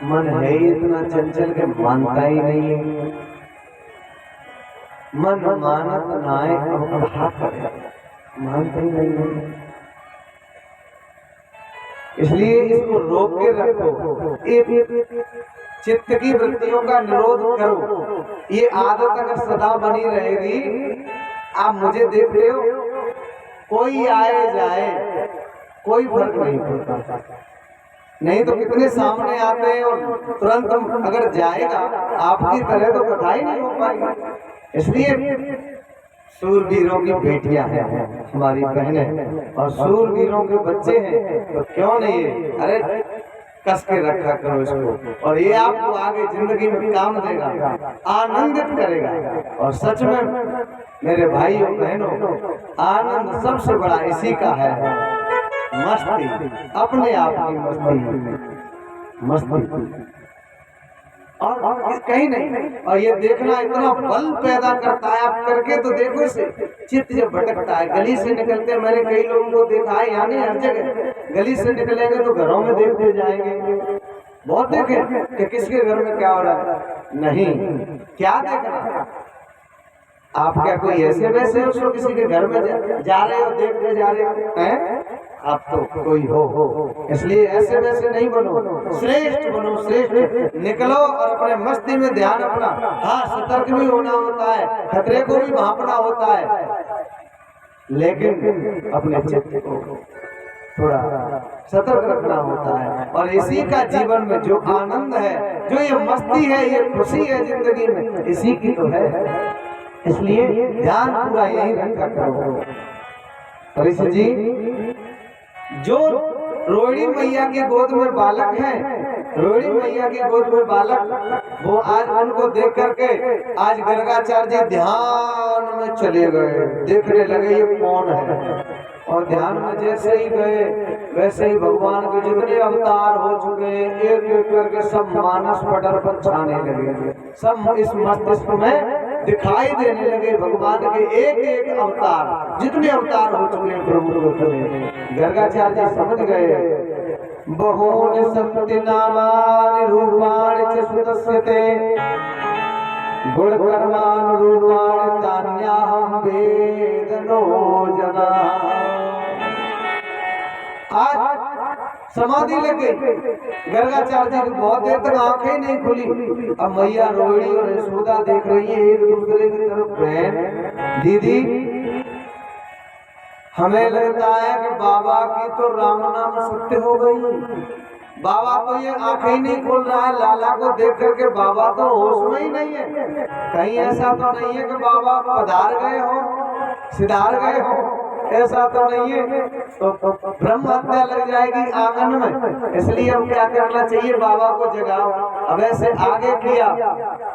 मन है ही इतना चंचल के मानता ही नहीं है। मन मानत नाय अब कहा करे, मानते ही नहीं है। इसलिए इसको रोक के रखो, चित्त की वृत्तियों का निरोध करो। ये आदत अगर सदा बनी रहेगी, आप मुझे देख रहे हो, कोई आए जाए कोई फर्क नहीं पड़ता। नहीं तो कितने सामने आते हैं और तुरंत अगर जाएगा आपकी तरह तो कथा ही नहीं हो पाएगी। इसलिए सूरवीरों की बेटियां हैं हमारी बहनें, और सूरवीरों के बच्चे हैं, तो क्यों नहीं है, अरे कस के रखा करो इसको, और ये आपको आगे जिंदगी में काम देगा, आनंदित करेगा। और सच में मेरे भाइयों बहनों, आनंद सबसे बड़ा इसी का है, मस्ती, अपने आप की मस्ती और कहीं नहीं। और ये देखना इतना बल पैदा करता है, आप करके तो देखो इसे, चित्त जब भटकता है, गली से निकलते, मैंने कई लोगों को देखा है, यानी हर जगह गली से निकलेंगे तो घरों में देखते जाएंगे, बहुत देखे कि किसके घर में क्या हो रहा है। नहीं, क्या देखना, आप क्या कोई ऐसे वैसे हो किसी के घर में जा रहे हो, देखते जा रहे हो हैं? आप तो कोई हो, इसलिए ऐसे वैसे नहीं बनो, श्रेष्ठ बनो, श्रेष्ठ निकलो और अपने मस्ती में ध्यान अपना। हाँ, सतर्क भी होना होता है, खतरे को भी भांपना होता है, लेकिन अपने चित्त को थोड़ा सतर्क रखना होता है। और इसी का जीवन में जो आनंद है, जो ये मस्ती है, ये खुशी है जिंदगी में, इसी की तो है। इसलिए ध्यान पूरा यही रखा करो। परिषद जी, जो रोहिणी मैया के गोद में बालक है, रोहिणी मैया के गोद में बालक, वो आज उनको देख करके आज गर्गाचार्य जी ध्यान में चले गए, देखने लगे ये कौन है। और ध्यान में जैसे ही गए वैसे ही भगवान के जितने अवतार हो चुके हैं, एक एक करके सब मानस पटल पर छाने लगे, सब इस मस्तिष्क में दिखाई देने लगे भगवान के एक एक अवतार, जितने अवतार हो चुके हैं प्रभु रूप में। गर्गाचार्य जी समझ गए, बहूनि सन्ति नामानि रूपाणि च सुतस्यते, गुण कर्मानुरूपाणि तान्याहं वेद नो जना। आज समाधि लग गई गर्गाचार्य जी को, बहुत देर तक आंखें नहीं खुली। अब मैया रोहिणी और यशोदा देख रही है एक दूसरे की तरफ, बहन दीदी हमें लगता है कि बाबा की तो राम नाम सत्य हो गई, बाबा तो ये आंखें ही नहीं खोल रहा है, लाला को देख करके बाबा तो होश में ही नहीं है। कहीं ऐसा तो नहीं है कि बाबा पधार गए हो, सिधार गए हो, ऐसा तो नहीं है, तो ब्रह्म हत्या लग जाएगी आंगन में। इसलिए हम क्या करना चाहिए, बाबा को जगाओ। अब ऐसे आगे किया,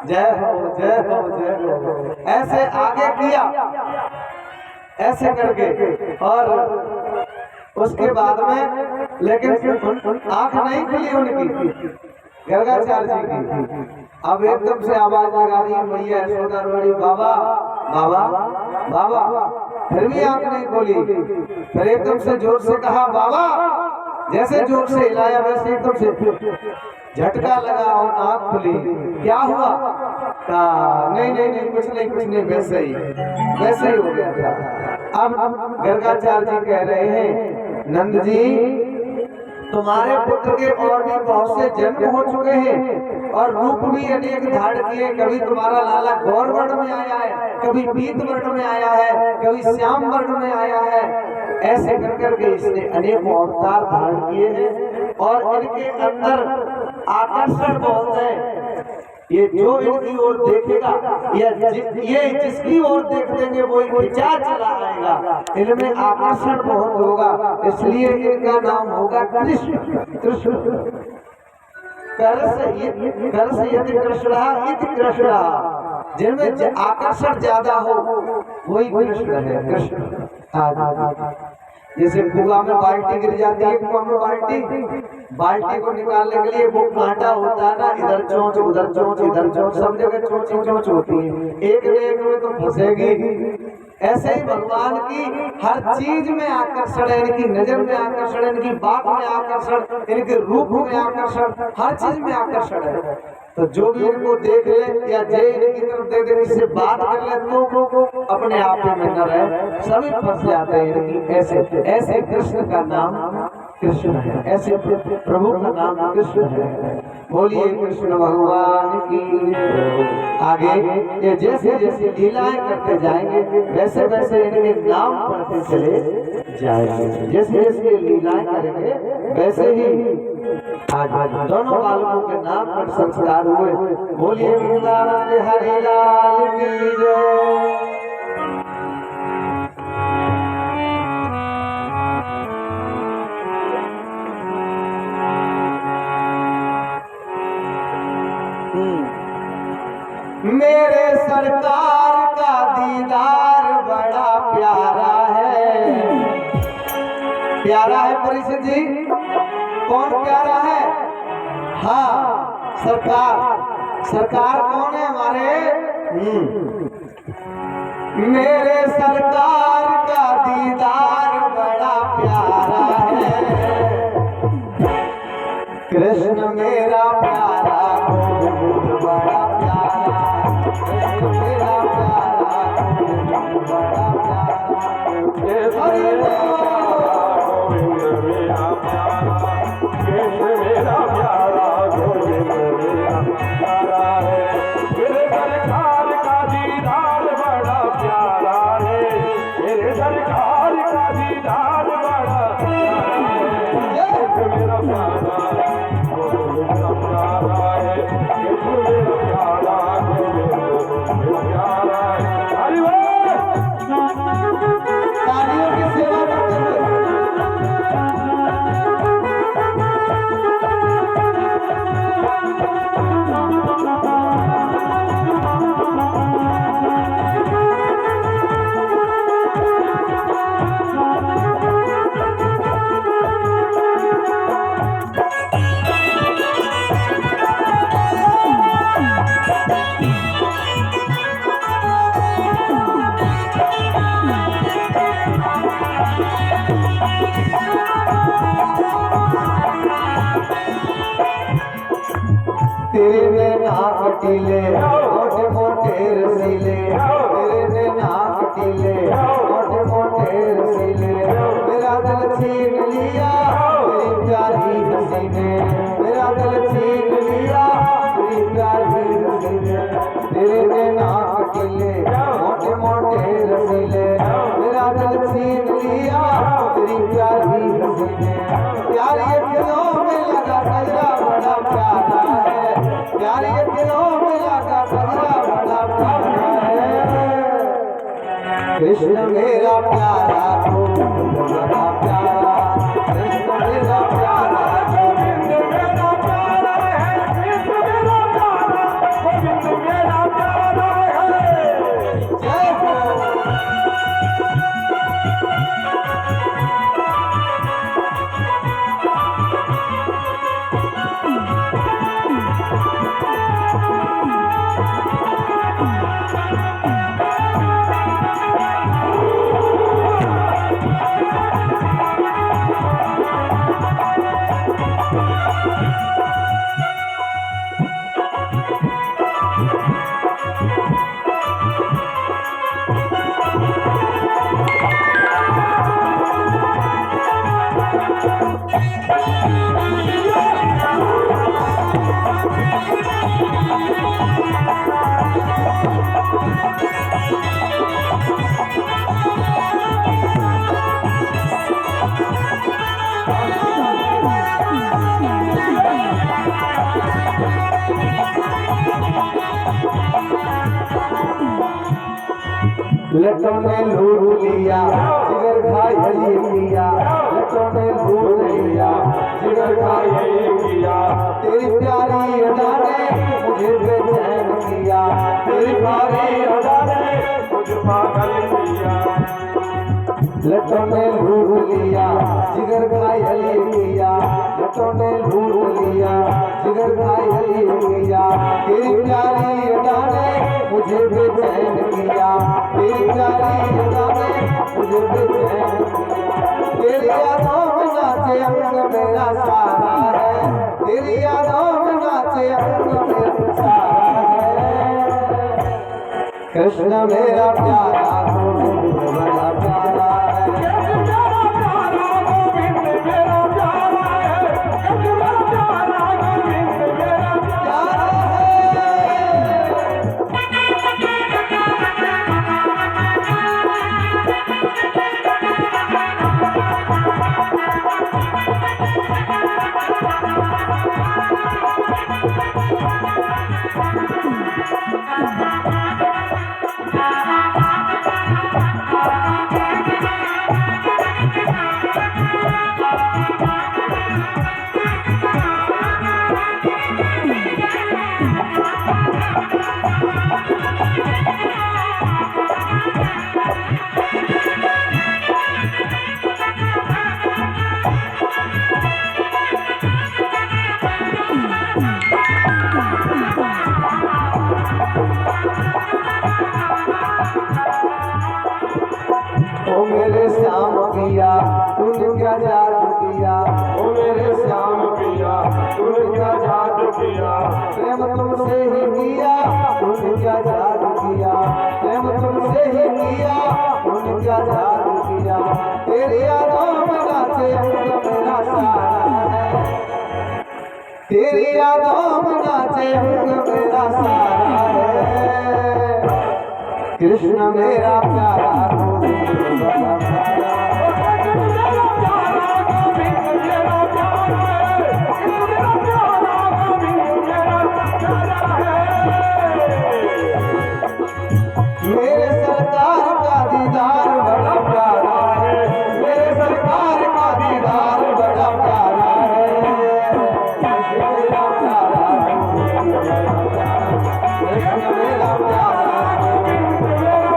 जय हो जय हो जय हो, ऐसे आगे किया, ऐसे करके, और उसके बाद में लेकिन आंख नहीं खुली उनकी, गर्गाचार्य जी की। अब एकदम से आवाज लगा दी मैया यशोदा रोहिणी, बाबा बाबा बाबा, फिर भी आंख नहीं खोली। फिर एकदम से जोर से कहा बाबा, जैसे जोर से हिलाया वैसे एकदम से झटका लगा और आंख खुली। क्या हुआ? नहीं नहीं नहीं, कुछ नहीं, वैसे ही हो गया था। अब गर्गाचार्य जी कह रहे हैं, नंद जी तुम्हारे पुत्र के और भी बहुत से जन्म हो चुके हैं और रूप भी अनेक धारण किए। कभी तुम्हारा लाला गौर वर्ण में आया है, कभी पीत वर्ण में आया है, कभी श्याम वर्ण में आया है। ऐसे कर के इसने अनेक अवतार धारण किए हैं और इनके अंदर आकर्षण बहुत है। ये जो इनकी ओर देखेगा ये जिसकी ओर देख देंगे वो खिंचा चला आएगा, इनमें आकर्षण बहुत होगा, इसलिए इनका नाम होगा कृष्ण। कृष्ण करस यदि कृष्णा इति कृष्णा, जिनमें आकर्षण ज्यादा हो वही कृष्ण है। कृष्ण जैसे कुआं में बाल्टी गिर जाती है, कुआं में बाल्टी को निकालने के लिए वो कांटा होता है ना, इधर चोंच उधर चोंच इधर चोंच, सब जगह चोंच ही चोंच होती है, एक न एक में तो फंसेगी। ऐसे ही भगवान की हर चीज में आकर्षण है, इनकी नजर में आकर्षण है, इनकी बात में आकर्षण, इनके रूप में आकर्षण, हर चीज में आकर्षण है। तो जो भी इनको देख ले या जय इनकी तरफ देख दे, इससे बात कर ले तो अपने आप में न रहे, सभी फंस जाते हैं इनकी। ऐसे ऐसे कृष्ण का नाम कृष्ण है, ऐसे प्रभु का नाम कृष्ण है। बोलिए कृष्ण भगवान की। आगे ये जैसे जैसे लीलाएं करते जाएंगे वैसे वैसे इनके नाम पढ़ते चले जाएंगे, जैसे जैसे लीलाएं करेंगे वैसे ही आज दोनों बालकों के नाम पर संस्कार हुए। बोलिए वृंदावन बिहारी लाल की जय। मेरे सरकार का दीदार बड़ा प्यारा है। प्यारा है परिषद जी, कौन प्यारा है? हाँ सरकार। सरकार कौन है हमारे? मेरे सरकार का दीदार बड़ा प्यारा है। कृष्ण मेरा प्यारा गोविंद बड़ा प्यारा, कृष्ण मेरा प्यारा गोविंद बड़ा प्यारा। गोविंद मेरा प्यारा, कृष्ण मेरा प्यारा, गोविंद मेरा प्यारा है। मेरे सरकार का दीदार बड़ा प्यारा है, मेरे सरकार का दीदार बड़ा प्यारा है। कृष्ण मेरा प्यारा, गोविंद मेरा प्यारा है, कृष्ण मेरा प्यारा, गोविंद मेरा प्यारा है। हरि बोल। तालियों की सेवा करते हुए तेरे नाक टीले मोटे मोटे रसीले, तेरे नाक टीले मोटे मोटे रसीले, मेरा दिल छीन लिया तेरी प्यारी हंसी ने, मेरा दिल छीन लिया तेरी प्यारी हंसी ने। तेरे नाक टीले मोटे मोटे रसीले, मेरा दिल छीन लिया तेरी प्यारी हंसी ने। प्यारी अखियों में लगा गजरा बड़ा प्यारा है, प्यारी अखियों में लगा गजरा बड़ा प्यारा है। कृष्ण मेरा प्यारा गोविंद मेरा प्यारा, कृष्ण मेरा प्यारा गोविंद मेरा प्यारा है, कृष्ण मेरा प्यारा गोविंद मेरा प्यारा है। जय हो। लटों ने लूट लिया जिगर घायल किया, लटों ने लूट लिया जिगर घायल किया, तेरी प्यारी अदा ने मुझे बेचैन किया, तेरी प्यारी अदा ने मुझे पागल किया। लटों ने लूट लिया जिगर घायल किया, लटों ने लूट लिया जिगर घायल किया, तेरी प्यारी अदा ने मुझे बेचैन किया, तेरी प्यारी अदा ने मुझे बेचैन किया। तेरी यादों में नाचे अंग मेरा सारा है, तेरी यादों में नाचे अंग मेरा सारा है। कृष्ण मेरा प्यारा गोविंद बड़ा प्यारा है, ओ मेरे श्याम पिया तूने क्या जादू किया, ओ मेरे श्याम पिया तूने क्या जादू किया, प्रेम तुमसे ही किया तूने क्या जादू किया, प्रेम तुमसे ही किया तूने क्या जादू किया। तेरी यादों में नाचे अंग मेरा सारा है, तेरी यादों में नाचे अंग मेरा सारा है। कृष्ण मेरा प्यारा गोविंद बड़ा प्यारा, मेरे सरकार का दीदार बड़ा प्यारा है, मेरे सरकार का दीदार बड़ा प्यारा है। कृष्ण मेरा प्यारा गोविंद बड़ा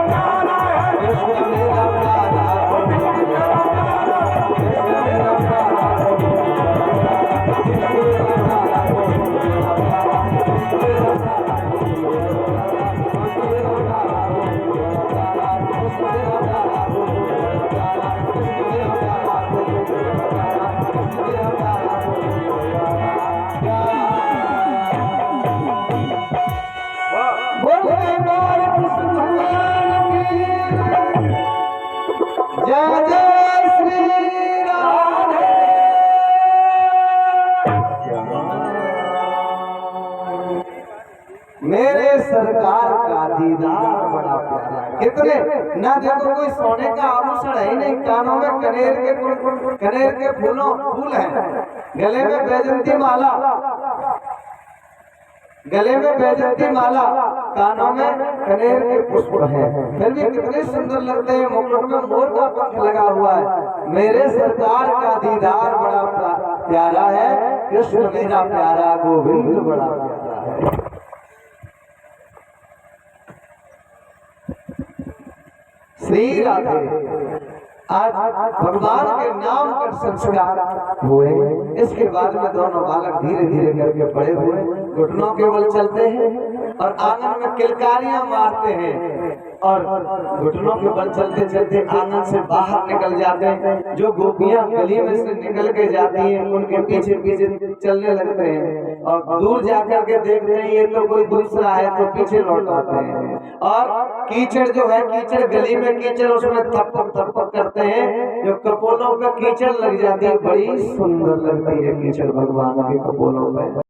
प्यारा, कृष्ण मेरा प्यारा कृष्ण मेरा प्यारा गोविंद बड़ा प्यारा, कृष्ण मेरा प्यारा गोविंद बड़ा प्यारा, कृष्ण मेरा प्यारा गोविंद बड़ा प्यारा, कृष्ण मेरा प्यारा गोविंद बड़ा प्यारा, कृष्ण मेरा प्यारा गोविंद बड़ा प्यारा, कृष्ण मेरा प्यारा गोविंद बड़ा प्यारा, कृष्ण मेरा प्यारा गोविंद बड़ा प्यारा, कृष्ण मेरा प्यारा गोविंद बड़ा प्यारा। बोले बोल कृष्ण भगवान की जय जय श्री राधे मेरे सरकार का दीदार बड़ा प्यारा है। कितने ना देखो कोई सोने का आभूषण है ही नहीं, कानों में कनेर के फूल है, गले में बैजंती माला, गले में बैजंती माला, कानों में कनेर के पुष्प है, फिर भी कितने सुंदर लगते हैं। मुकुट में मोर का पंख लगा हुआ है। मेरे सरकार का दीदार बड़ा प्यारा है, कृष्ण मेरा प्यारा गोविंद बड़ा प्यारा है। श्री राधे। आज भगवान के नाम पर संस्कार हुए, इसके बाद में दोनों बालक धीरे धीरे करके बड़े हुए, घुटनों के बल चलते हैं और आंगन में किलकारियां मारते हैं और घुटनों के बल चलते चलते आंगन से बाहर निकल जाते हैं। जो गोपियां गली में से निकल के जाती हैं उनके पीछे पीछे चलने लगते हैं और दूर जाकर के देखते हैं ये तो कोई दूसरा है, तो पीछे लौट आते हैं। और कीचड़ जो है, कीचड़ गली में कीचड़, उसमें थप्पक थप्पक करते हैं, जो कपोलों पे कीचड़ लग जाती है, बड़ी सुंदर लगती है कीचड़ भगवान के कपोलों पे।